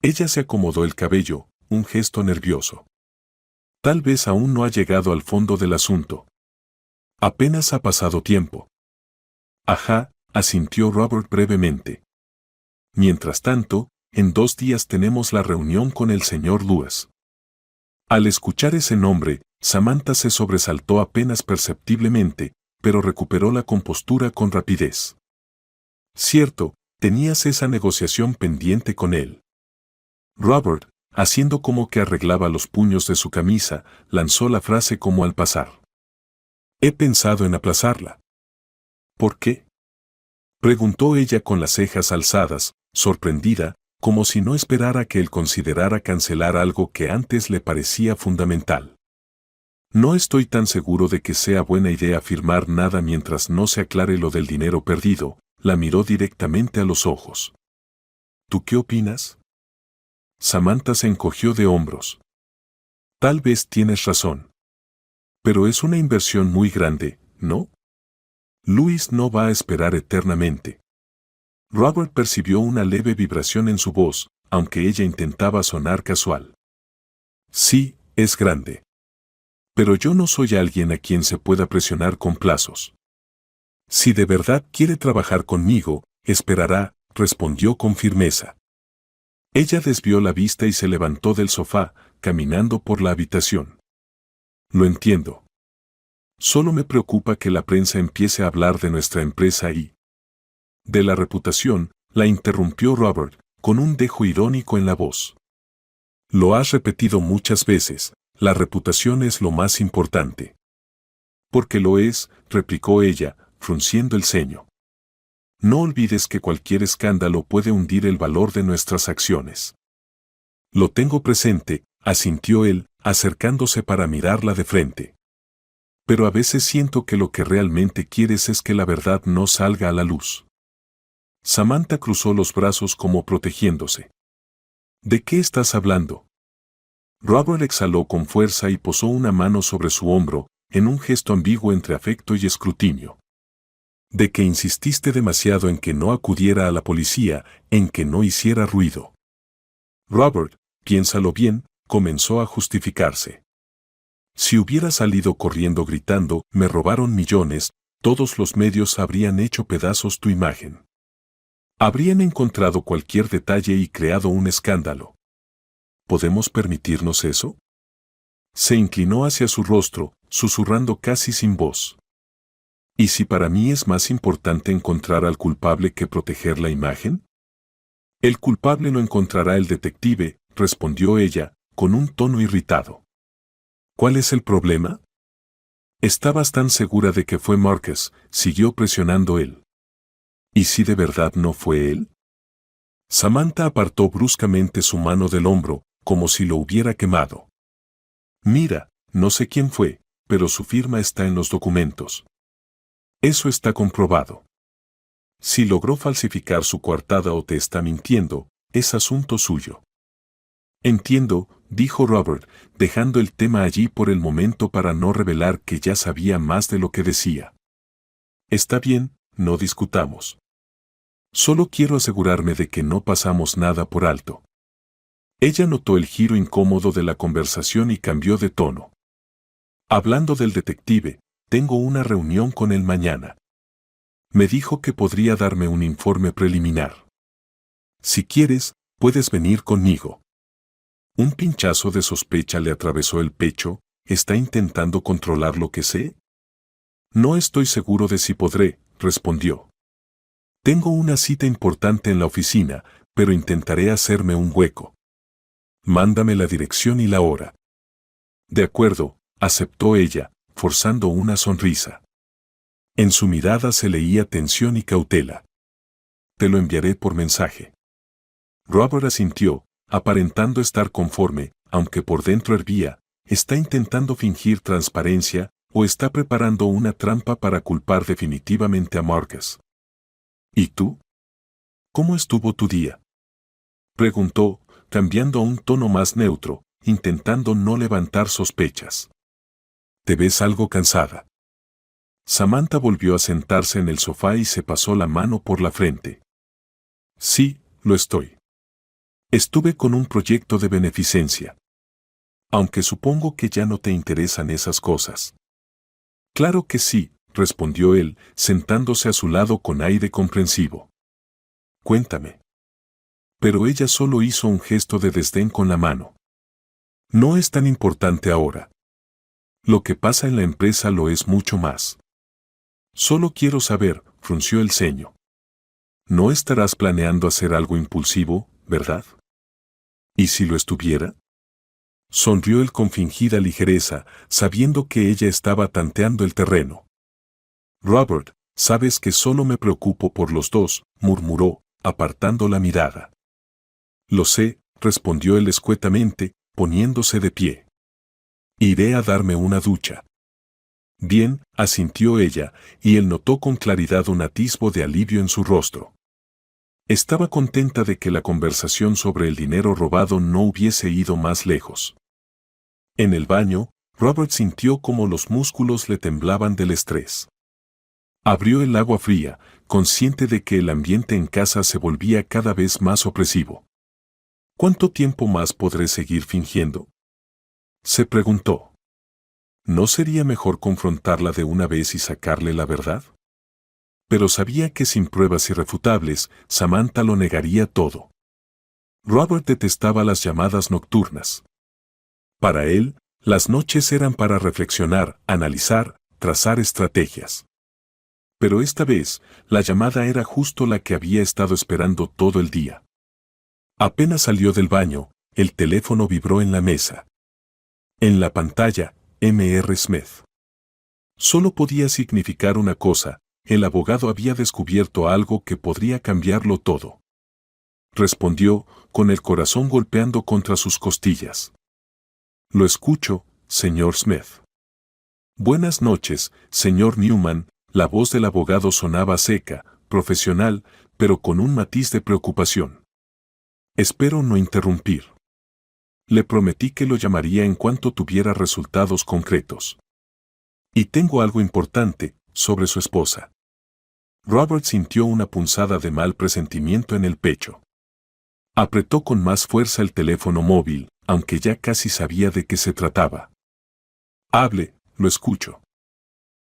Ella se acomodó el cabello, un gesto nervioso. Tal vez aún no ha llegado al fondo del asunto. Apenas ha pasado tiempo. Ajá, asintió Robert brevemente. Mientras tanto, en 2 días tenemos la reunión con el señor Lewis. Al escuchar ese nombre, Samantha se sobresaltó apenas perceptiblemente, pero recuperó la compostura con rapidez. Cierto, tenías esa negociación pendiente con él. Robert, haciendo como que arreglaba los puños de su camisa, lanzó la frase como al pasar. He pensado en aplazarla. ¿Por qué? Preguntó ella con las cejas alzadas, sorprendida, como si no esperara que él considerara cancelar algo que antes le parecía fundamental. No estoy tan seguro de que sea buena idea firmar nada mientras no se aclare lo del dinero perdido, la miró directamente a los ojos. ¿Tú qué opinas? Samantha se encogió de hombros. Tal vez tienes razón. Pero es una inversión muy grande, ¿no? Luis no va a esperar eternamente. Robert percibió una leve vibración en su voz, aunque ella intentaba sonar casual. Sí, es grande. Pero yo no soy alguien a quien se pueda presionar con plazos. Si de verdad quiere trabajar conmigo, esperará, respondió con firmeza. Ella desvió la vista y se levantó del sofá, caminando por la habitación. Lo entiendo. Solo me preocupa que la prensa empiece a hablar de nuestra empresa y... De la reputación, la interrumpió Robert, con un dejo irónico en la voz. Lo has repetido muchas veces, la reputación es lo más importante. Porque lo es, replicó ella, frunciendo el ceño. No olvides que cualquier escándalo puede hundir el valor de nuestras acciones. Lo tengo presente, asintió él, acercándose para mirarla de frente. Pero a veces siento que lo que realmente quieres es que la verdad no salga a la luz. Samantha cruzó los brazos como protegiéndose. ¿De qué estás hablando? Robert exhaló con fuerza y posó una mano sobre su hombro, en un gesto ambiguo entre afecto y escrutinio. De que insististe demasiado en que no acudiera a la policía, en que no hiciera ruido. Robert, piénsalo bien, comenzó a justificarse. Si hubiera salido corriendo gritando, me robaron millones, todos los medios habrían hecho pedazos tu imagen. Habrían encontrado cualquier detalle y creado un escándalo. ¿Podemos permitirnos eso? Se inclinó hacia su rostro, susurrando casi sin voz. ¿Y si para mí es más importante encontrar al culpable que proteger la imagen? El culpable lo encontrará el detective, respondió ella, con un tono irritado. ¿Cuál es el problema? Estabas tan segura de que fue Marcus, siguió presionando él. ¿Y si de verdad no fue él? Samantha apartó bruscamente su mano del hombro, como si lo hubiera quemado. Mira, no sé quién fue, pero su firma está en los documentos. Eso está comprobado. Si logró falsificar su coartada o te está mintiendo, es asunto suyo. Entiendo, dijo Robert, dejando el tema allí por el momento para no revelar que ya sabía más de lo que decía. Está bien, no discutamos. Solo quiero asegurarme de que no pasamos nada por alto. Ella notó el giro incómodo de la conversación y cambió de tono. Hablando del detective, tengo una reunión con él mañana. Me dijo que podría darme un informe preliminar. Si quieres, puedes venir conmigo. Un pinchazo de sospecha le atravesó el pecho. ¿Está intentando controlar lo que sé? No estoy seguro de si podré, respondió. Tengo una cita importante en la oficina, pero intentaré hacerme un hueco. Mándame la dirección y la hora. De acuerdo, aceptó ella, forzando una sonrisa. En su mirada se leía tensión y cautela. Te lo enviaré por mensaje. Robert asintió, aparentando estar conforme, aunque por dentro hervía. ¿Está intentando fingir transparencia o está preparando una trampa para culpar definitivamente a Marcus? ¿Y tú? ¿Cómo estuvo tu día? Preguntó, cambiando a un tono más neutro, intentando no levantar sospechas. ¿Te ves algo cansada? Samantha volvió a sentarse en el sofá y se pasó la mano por la frente. Sí, lo estoy. Estuve con un proyecto de beneficencia. Aunque supongo que ya no te interesan esas cosas. Claro que sí, respondió él, sentándose a su lado con aire comprensivo. Cuéntame. Pero ella solo hizo un gesto de desdén con la mano. No es tan importante ahora. Lo que pasa en la empresa lo es mucho más. Solo quiero saber, frunció el ceño. No estarás planeando hacer algo impulsivo, ¿verdad? ¿Y si lo estuviera? Sonrió él con fingida ligereza, sabiendo que ella estaba tanteando el terreno. Robert, sabes que solo me preocupo por los dos, murmuró, apartando la mirada. Lo sé, respondió él escuetamente, poniéndose de pie. Iré a darme una ducha. Bien, asintió ella, y él notó con claridad un atisbo de alivio en su rostro. Estaba contenta de que la conversación sobre el dinero robado no hubiese ido más lejos. En el baño, Robert sintió como los músculos le temblaban del estrés. Abrió el agua fría, consciente de que el ambiente en casa se volvía cada vez más opresivo. ¿Cuánto tiempo más podré seguir fingiendo? Se preguntó. ¿No sería mejor confrontarla de una vez y sacarle la verdad? Pero sabía que sin pruebas irrefutables, Samantha lo negaría todo. Robert detestaba las llamadas nocturnas. Para él, las noches eran para reflexionar, analizar, trazar estrategias. Pero esta vez, la llamada era justo la que había estado esperando todo el día. Apenas salió del baño, el teléfono vibró en la mesa. En la pantalla, Mr. Smith. Solo podía significar una cosa: el abogado había descubierto algo que podría cambiarlo todo. Respondió, con el corazón golpeando contra sus costillas. Lo escucho, señor Smith. Buenas noches, señor Newman. La voz del abogado sonaba seca, profesional, pero con un matiz de preocupación. Espero no interrumpir. Le prometí que lo llamaría en cuanto tuviera resultados concretos. Y tengo algo importante, sobre su esposa. Robert sintió una punzada de mal presentimiento en el pecho. Apretó con más fuerza el teléfono móvil, aunque ya casi sabía de qué se trataba. Hable, lo escucho.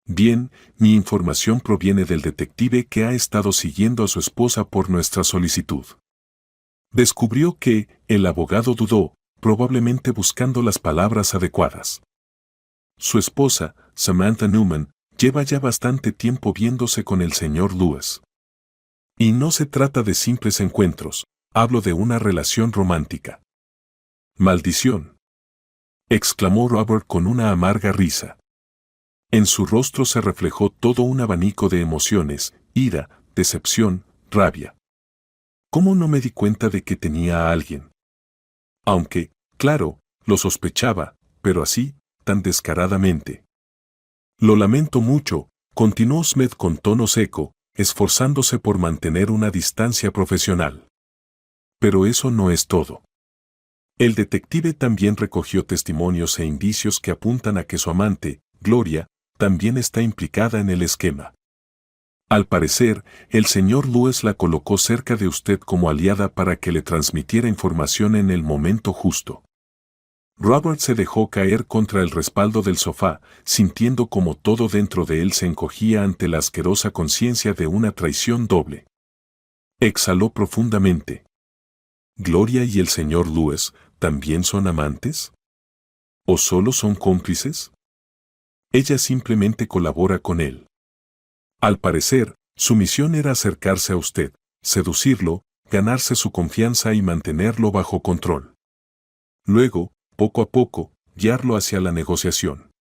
Bien, mi información proviene del detective que ha estado siguiendo a su esposa por nuestra solicitud. Descubrió que, el abogado dudó, probablemente buscando las palabras adecuadas. Su esposa, Samantha Newman, lleva ya bastante tiempo viéndose con el señor Lewis. Y no se trata de simples encuentros, hablo de una relación romántica. ¡Maldición!, exclamó Robert con una amarga risa. En su rostro se reflejó todo un abanico de emociones: ira, decepción, rabia. ¿Cómo no me di cuenta de que tenía a alguien? Aunque, claro, lo sospechaba, pero así, tan descaradamente. Lo lamento mucho, continuó Smith con tono seco, esforzándose por mantener una distancia profesional. Pero eso no es todo. El detective también recogió testimonios e indicios que apuntan a que su amante, Gloria, también está implicada en el esquema. Al parecer, el señor Lewis la colocó cerca de usted como aliada para que le transmitiera información en el momento justo. Robert se dejó caer contra el respaldo del sofá, sintiendo como todo dentro de él se encogía ante la asquerosa conciencia de una traición doble. Exhaló profundamente. ¿Gloria y el señor Lewis también son amantes? ¿O solo son cómplices? Ella simplemente colabora con él. Al parecer, su misión era acercarse a usted, seducirlo, ganarse su confianza y mantenerlo bajo control. Luego, poco a poco, guiarlo hacia la negociación.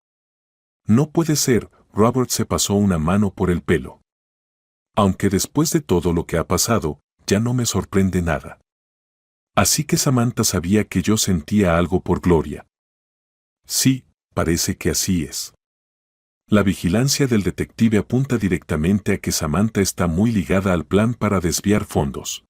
No puede ser, Robert se pasó una mano por el pelo. Aunque después de todo lo que ha pasado, ya no me sorprende nada. Así que Samantha sabía que yo sentía algo por Gloria. Sí, parece que así es. La vigilancia del detective apunta directamente a que Samantha está muy ligada al plan para desviar fondos.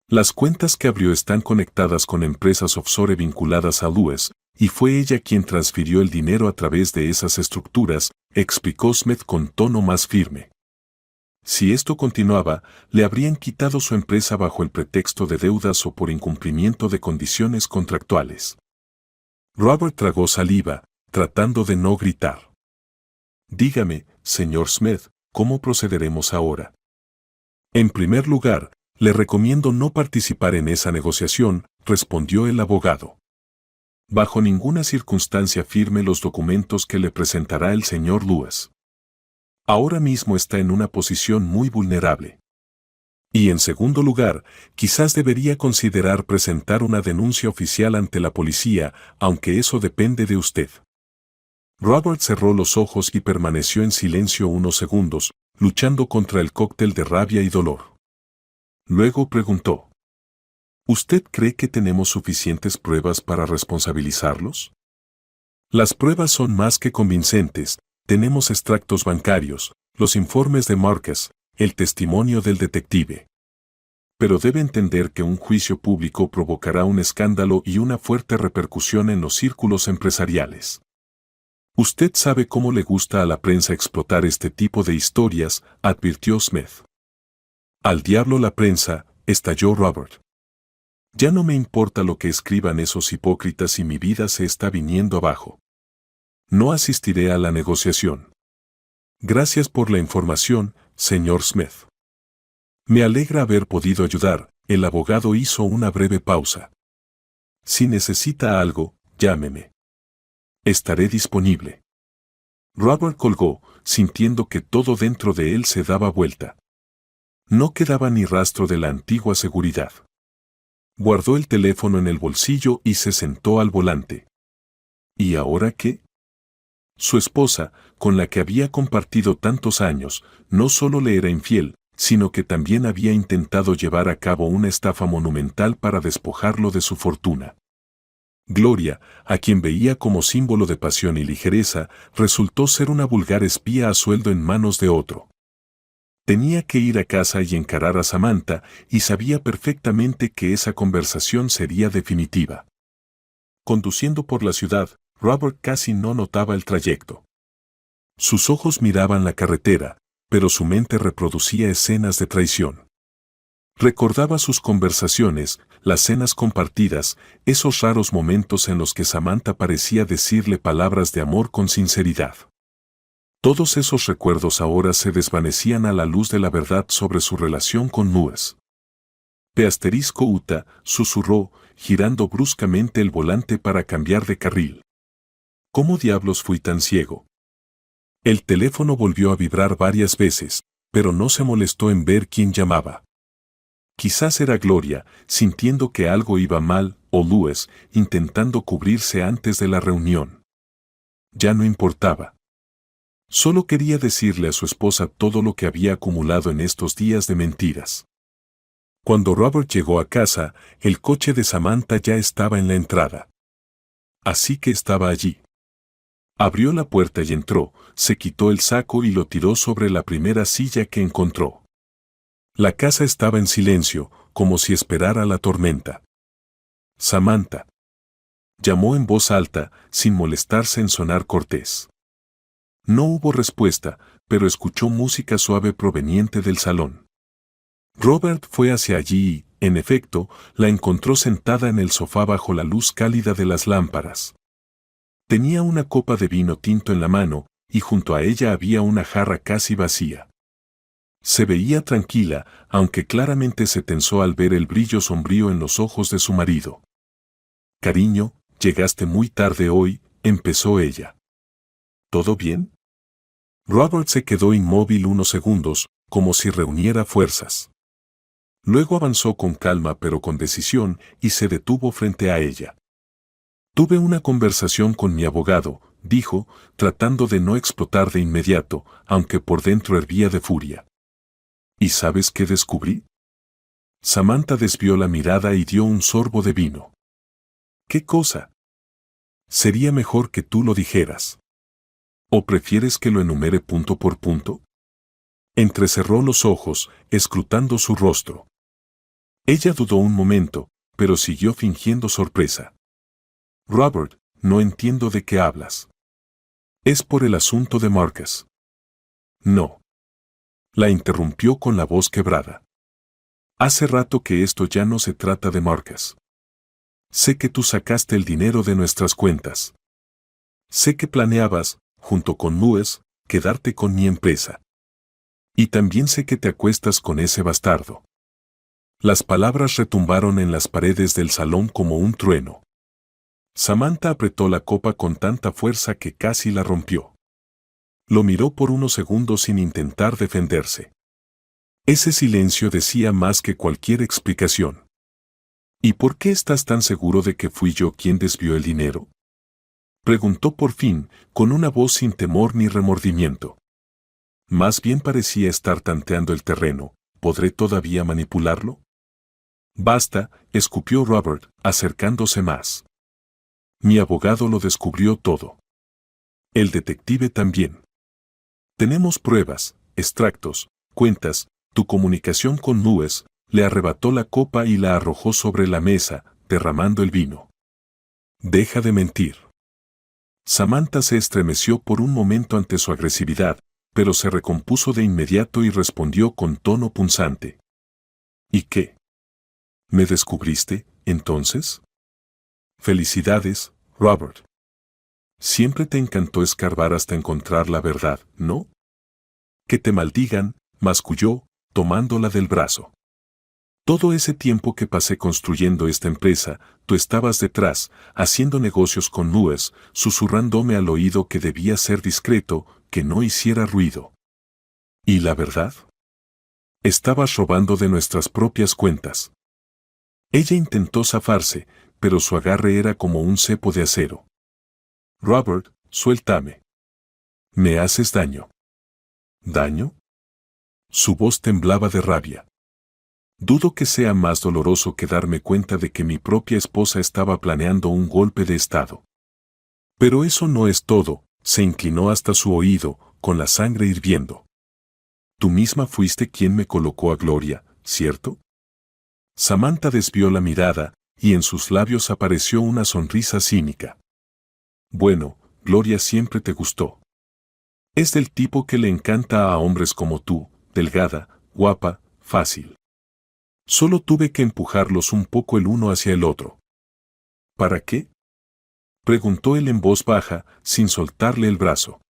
Las cuentas que abrió están conectadas con empresas offshore vinculadas a Lewis, y fue ella quien transfirió el dinero a través de esas estructuras, explicó Smith con tono más firme. Si esto continuaba, le habrían quitado su empresa bajo el pretexto de deudas o por incumplimiento de condiciones contractuales. Robert tragó saliva, tratando de no gritar. Dígame, señor Smith, ¿cómo procederemos ahora? En primer lugar, le recomiendo no participar en esa negociación, respondió el abogado. Bajo ninguna circunstancia firme los documentos que le presentará el señor Lewis. Ahora mismo está en una posición muy vulnerable. Y en segundo lugar, quizás debería considerar presentar una denuncia oficial ante la policía, aunque eso depende de usted. Robert cerró los ojos y permaneció en silencio unos segundos, luchando contra el cóctel de rabia y dolor. Luego preguntó: ¿Usted cree que tenemos suficientes pruebas para responsabilizarlos? Las pruebas son más que convincentes, tenemos extractos bancarios, los informes de Marcus, el testimonio del detective. Pero debe entender que un juicio público provocará un escándalo y una fuerte repercusión en los círculos empresariales. Usted sabe cómo le gusta a la prensa explotar este tipo de historias, advirtió Smith. Al diablo la prensa, estalló Robert. Ya no me importa lo que escriban esos hipócritas y mi vida se está viniendo abajo. No asistiré a la negociación. Gracias por la información, señor Smith. Me alegra haber podido ayudar. El abogado hizo una breve pausa. Si necesita algo, llámeme. Estaré disponible. Robert colgó, sintiendo que todo dentro de él se daba vuelta. No quedaba ni rastro de la antigua seguridad. Guardó el teléfono en el bolsillo y se sentó al volante. ¿Y ahora qué? Su esposa, con la que había compartido tantos años, no solo le era infiel, sino que también había intentado llevar a cabo una estafa monumental para despojarlo de su fortuna. Gloria, a quien veía como símbolo de pasión y ligereza, resultó ser una vulgar espía a sueldo en manos de otro. Tenía que ir a casa y encarar a Samantha, y sabía perfectamente que esa conversación sería definitiva. Conduciendo por la ciudad, Robert casi no notaba el trayecto. Sus ojos miraban la carretera, pero su mente reproducía escenas de traición. Recordaba sus conversaciones, las cenas compartidas, esos raros momentos en los que Samantha parecía decirle palabras de amor con sinceridad. Todos esos recuerdos ahora se desvanecían a la luz de la verdad sobre su relación con Nues. Uta, susurró, girando bruscamente el volante para cambiar de carril. ¿Cómo diablos fui tan ciego? El teléfono volvió a vibrar varias veces, pero no se molestó en ver quién llamaba. Quizás era Gloria, sintiendo que algo iba mal, o Louis, intentando cubrirse antes de la reunión. Ya no importaba. Solo quería decirle a su esposa todo lo que había acumulado en estos días de mentiras. Cuando Robert llegó a casa, el coche de Samantha ya estaba en la entrada. Así que estaba allí. Abrió la puerta y entró, se quitó el saco y lo tiró sobre la primera silla que encontró. La casa estaba en silencio, como si esperara la tormenta. Samantha. Llamó en voz alta, sin molestarse en sonar cortés. No hubo respuesta, pero escuchó música suave proveniente del salón. Robert fue hacia allí y, en efecto, la encontró sentada en el sofá bajo la luz cálida de las lámparas. Tenía una copa de vino tinto en la mano, y junto a ella había una jarra casi vacía. Se veía tranquila, aunque claramente se tensó al ver el brillo sombrío en los ojos de su marido. «Cariño, llegaste muy tarde hoy», empezó ella. ¿Todo bien? Robert se quedó inmóvil unos segundos, como si reuniera fuerzas. Luego avanzó con calma pero con decisión y se detuvo frente a ella. «Tuve una conversación con mi abogado», dijo, tratando de no explotar de inmediato, aunque por dentro hervía de furia. ¿Y sabes qué descubrí? Samantha desvió la mirada y dio un sorbo de vino. ¿Qué cosa? Sería mejor que tú lo dijeras. ¿O prefieres que lo enumere punto por punto? Entrecerró los ojos, escrutando su rostro. Ella dudó un momento, pero siguió fingiendo sorpresa. Robert, no entiendo de qué hablas. Es por el asunto de Marcus. No. La interrumpió con la voz quebrada. Hace rato que esto ya no se trata de Marcus. Sé que tú sacaste el dinero de nuestras cuentas. Sé que planeabas, junto con Louis, quedarte con mi empresa. Y también sé que te acuestas con ese bastardo. Las palabras retumbaron en las paredes del salón como un trueno. Samantha apretó la copa con tanta fuerza que casi la rompió. Lo miró por unos segundos sin intentar defenderse. Ese silencio decía más que cualquier explicación. ¿Y por qué estás tan seguro de que fui yo quien desvió el dinero? Preguntó por fin, con una voz sin temor ni remordimiento. Más bien parecía estar tanteando el terreno. ¿Podré todavía manipularlo? Basta, escupió Robert, acercándose más. Mi abogado lo descubrió todo. El detective también. Tenemos pruebas, extractos, cuentas, tu comunicación con Louis. Le arrebató la copa y la arrojó sobre la mesa, derramando el vino. Deja de mentir. Samantha se estremeció por un momento ante su agresividad, pero se recompuso de inmediato y respondió con tono punzante. ¿Y qué? ¿Me descubriste, entonces? Felicidades, Robert. Siempre te encantó escarbar hasta encontrar la verdad, ¿no? Que te maldigan, masculló, tomándola del brazo. Todo ese tiempo que pasé construyendo esta empresa, tú estabas detrás, haciendo negocios con Louis, susurrándome al oído que debía ser discreto, que no hiciera ruido. ¿Y la verdad? Estabas robando de nuestras propias cuentas. Ella intentó zafarse, pero su agarre era como un cepo de acero. Robert, suéltame. Me haces daño. ¿Daño? Su voz temblaba de rabia. Dudo que sea más doloroso que darme cuenta de que mi propia esposa estaba planeando un golpe de estado. Pero eso no es todo, se inclinó hasta su oído, con la sangre hirviendo. Tú misma fuiste quien me colocó a Gloria, ¿cierto? Samantha desvió la mirada, y en sus labios apareció una sonrisa cínica. Bueno, Gloria siempre te gustó. Es del tipo que le encanta a hombres como tú, delgada, guapa, fácil. Solo tuve que empujarlos un poco el uno hacia el otro. ¿Para qué? Preguntó él en voz baja, sin soltarle el brazo.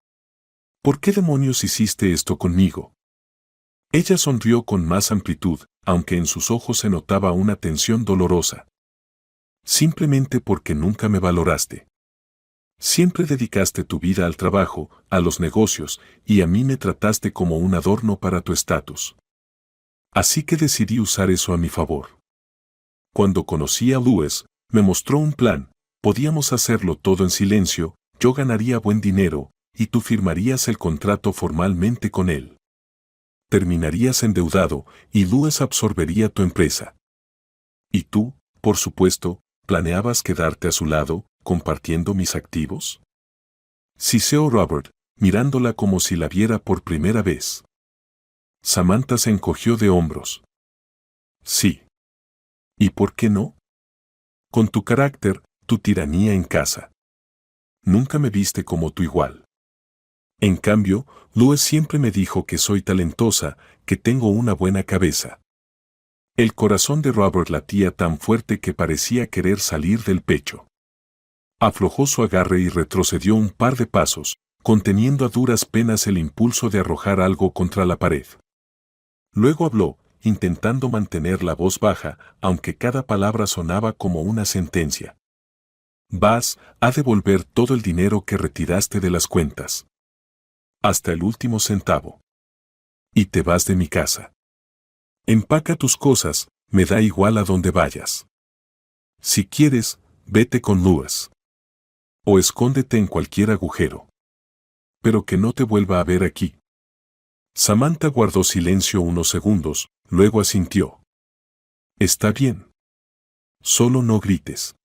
¿Por qué demonios hiciste esto conmigo? Ella sonrió con más amplitud, aunque en sus ojos se notaba una tensión dolorosa. Simplemente porque nunca me valoraste. Siempre dedicaste tu vida al trabajo, a los negocios, y a mí me trataste como un adorno para tu estatus. Así que decidí usar eso a mi favor. Cuando conocí a Louis, me mostró un plan, podíamos hacerlo todo en silencio, yo ganaría buen dinero, y tú firmarías el contrato formalmente con él. Terminarías endeudado, y Louis absorbería tu empresa. ¿Y tú, por supuesto, planeabas quedarte a su lado, compartiendo mis activos? Siseó Robert, mirándola como si la viera por primera vez. Samantha se encogió de hombros. Sí. ¿Y por qué no? Con tu carácter, tu tiranía en casa. Nunca me viste como tu igual. En cambio, Louis siempre me dijo que soy talentosa, que tengo una buena cabeza. El corazón de Robert latía tan fuerte que parecía querer salir del pecho. Aflojó su agarre y retrocedió un par de pasos, conteniendo a duras penas el impulso de arrojar algo contra la pared. Luego habló, intentando mantener la voz baja, aunque cada palabra sonaba como una sentencia. Vas a devolver todo el dinero que retiraste de las cuentas. Hasta el último centavo. Y te vas de mi casa. Empaca tus cosas, me da igual a dónde vayas. Si quieres, vete con Louis. O escóndete en cualquier agujero. Pero que no te vuelva a ver aquí. Samantha guardó silencio unos segundos, luego asintió. Está bien. Solo no grites.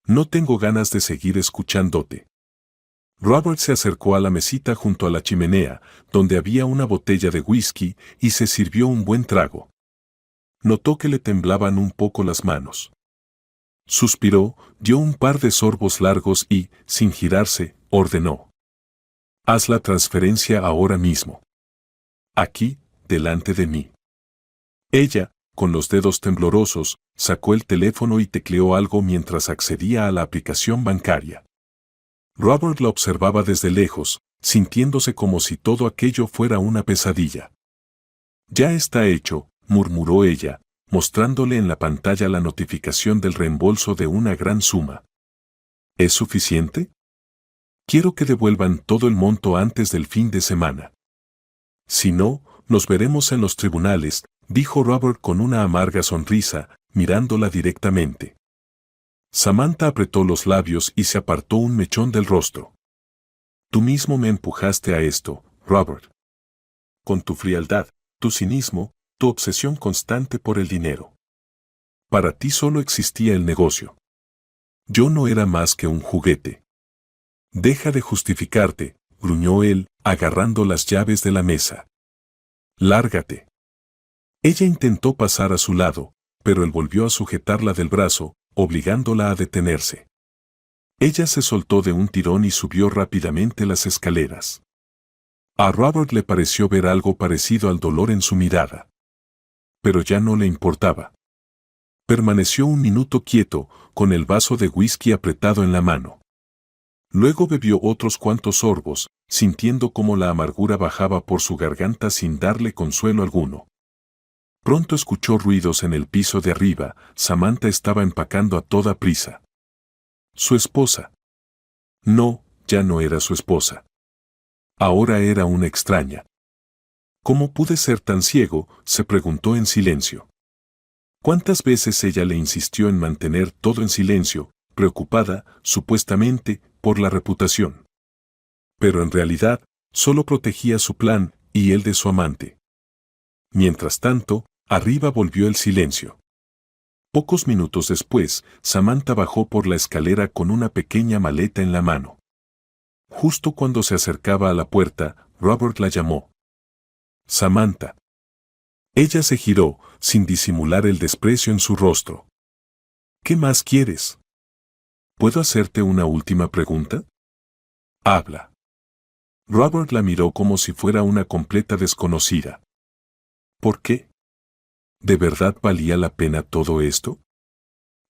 No tengo ganas de seguir escuchándote. Robert se acercó a la mesita junto a la chimenea, donde había una botella de whisky, y se sirvió un buen trago. Notó que le temblaban un poco las manos. Suspiró, dio un par de sorbos largos y, sin girarse, ordenó. Haz la transferencia ahora mismo. Aquí, delante de mí. Ella, con los dedos temblorosos, sacó el teléfono y tecleó algo mientras accedía a la aplicación bancaria. Robert la observaba desde lejos, sintiéndose como si todo aquello fuera una pesadilla. Ya está hecho, murmuró ella, mostrándole en la pantalla la notificación del reembolso de una gran suma. ¿Es suficiente? Quiero que devuelvan todo el monto antes del fin de semana. Si no, nos veremos en los tribunales, dijo Robert con una amarga sonrisa, mirándola directamente. Samantha apretó los labios y se apartó un mechón del rostro. Tú mismo me empujaste a esto, Robert. Con tu frialdad, tu cinismo, tu obsesión constante por el dinero. Para ti solo existía el negocio. Yo no era más que un juguete. Deja de justificarte, gruñó él, agarrando las llaves de la mesa. Lárgate. Ella intentó pasar a su lado, pero él volvió a sujetarla del brazo, obligándola a detenerse. Ella se soltó de un tirón y subió rápidamente las escaleras. A Robert le pareció ver algo parecido al dolor en su mirada. Pero ya no le importaba. Permaneció un minuto quieto, con el vaso de whisky apretado en la mano. Luego bebió otros cuantos sorbos, sintiendo cómo la amargura bajaba por su garganta sin darle consuelo alguno. Pronto escuchó ruidos en el piso de arriba. Samantha estaba empacando a toda prisa. ¿Su esposa? No, ya no era su esposa. Ahora era una extraña. ¿Cómo pude ser tan ciego?, se preguntó en silencio. ¿Cuántas veces ella le insistió en mantener todo en silencio, preocupada, supuestamente, por la reputación? Pero en realidad, solo protegía su plan y el de su amante. Mientras tanto, arriba volvió el silencio. Pocos minutos después, Samantha bajó por la escalera con una pequeña maleta en la mano. Justo cuando se acercaba a la puerta, Robert la llamó. Samantha. Ella se giró, sin disimular el desprecio en su rostro. ¿Qué más quieres? ¿Puedo hacerte una última pregunta? Habla. Robert la miró como si fuera una completa desconocida. ¿Por qué? ¿De verdad valía la pena todo esto?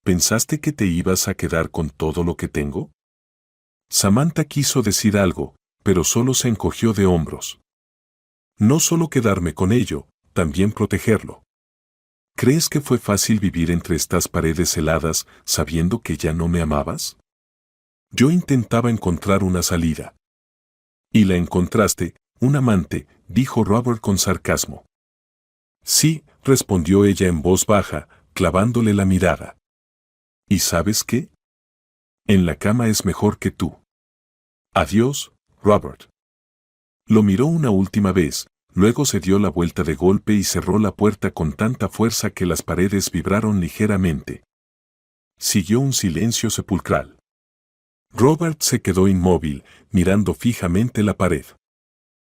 ¿Pensaste que te ibas a quedar con todo lo que tengo? Samantha quiso decir algo, pero solo se encogió de hombros. No solo quedarme con ello, también protegerlo. ¿Crees que fue fácil vivir entre estas paredes heladas sabiendo que ya no me amabas? Yo intentaba encontrar una salida. Y la encontraste, un amante, dijo Robert con sarcasmo. Sí, respondió ella en voz baja, clavándole la mirada. ¿Y sabes qué? En la cama es mejor que tú. Adiós, Robert. Lo miró una última vez, luego se dio la vuelta de golpe y cerró la puerta con tanta fuerza que las paredes vibraron ligeramente. Siguió un silencio sepulcral. Robert se quedó inmóvil, mirando fijamente la pared.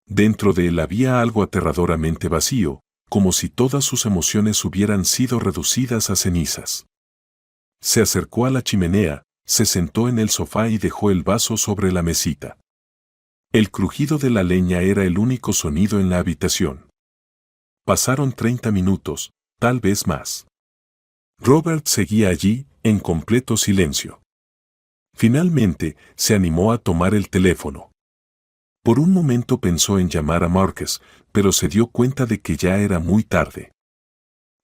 Dentro de él había algo aterradoramente vacío, como si todas sus emociones hubieran sido reducidas a cenizas. Se acercó a la chimenea, se sentó en el sofá y dejó el vaso sobre la mesita. El crujido de la leña era el único sonido en la habitación. Pasaron 30 minutos, tal vez más. Robert seguía allí, en completo silencio. Finalmente, se animó a tomar el teléfono. Por un momento pensó en llamar a Marcus, pero se dio cuenta de que ya era muy tarde.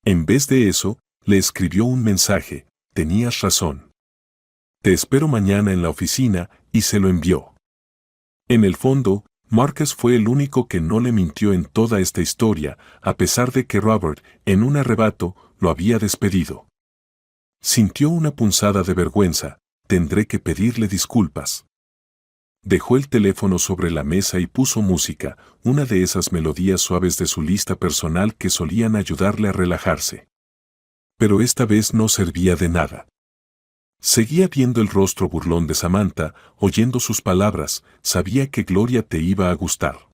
En vez de eso, le escribió un mensaje: tenías razón. Te espero mañana en la oficina, y se lo envió. En el fondo, Marcus fue el único que no le mintió en toda esta historia, a pesar de que Robert, en un arrebato, lo había despedido. Sintió una punzada de vergüenza: tendré que pedirle disculpas. Dejó el teléfono sobre la mesa y puso música, una de esas melodías suaves de su lista personal que solían ayudarle a relajarse. Pero esta vez no servía de nada. Seguía viendo el rostro burlón de Samantha, oyendo sus palabras, sabía que Gloria te iba a gustar.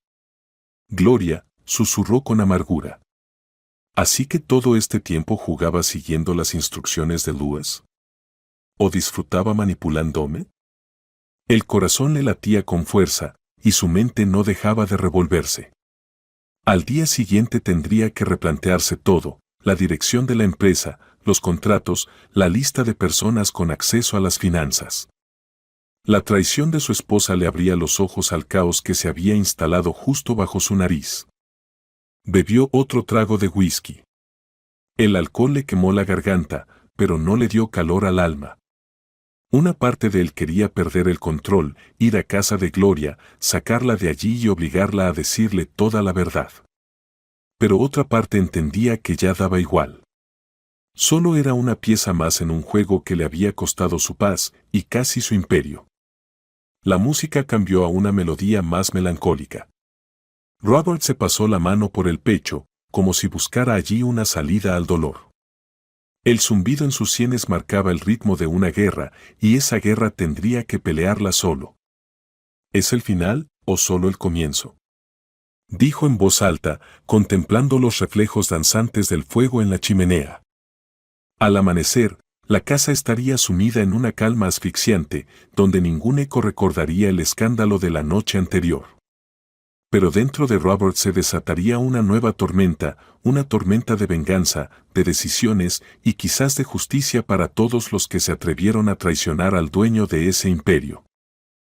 Gloria, susurró con amargura. ¿Así que todo este tiempo jugaba siguiendo las instrucciones de Louis? ¿O disfrutaba manipulándome? El corazón le latía con fuerza, y su mente no dejaba de revolverse. Al día siguiente tendría que replantearse todo: la dirección de la empresa, los contratos, la lista de personas con acceso a las finanzas. La traición de su esposa le abría los ojos al caos que se había instalado justo bajo su nariz. Bebió otro trago de whisky. El alcohol le quemó la garganta, pero no le dio calor al alma. Una parte de él quería perder el control, ir a casa de Gloria, sacarla de allí y obligarla a decirle toda la verdad. Pero otra parte entendía que ya daba igual. Solo era una pieza más en un juego que le había costado su paz y casi su imperio. La música cambió a una melodía más melancólica. Robert se pasó la mano por el pecho, como si buscara allí una salida al dolor. El zumbido en sus sienes marcaba el ritmo de una guerra, y esa guerra tendría que pelearla solo. ¿Es el final, o solo el comienzo?, dijo en voz alta, contemplando los reflejos danzantes del fuego en la chimenea. Al amanecer, la casa estaría sumida en una calma asfixiante, donde ningún eco recordaría el escándalo de la noche anterior. Pero dentro de Robert se desataría una nueva tormenta, una tormenta de venganza, de decisiones y quizás de justicia para todos los que se atrevieron a traicionar al dueño de ese imperio.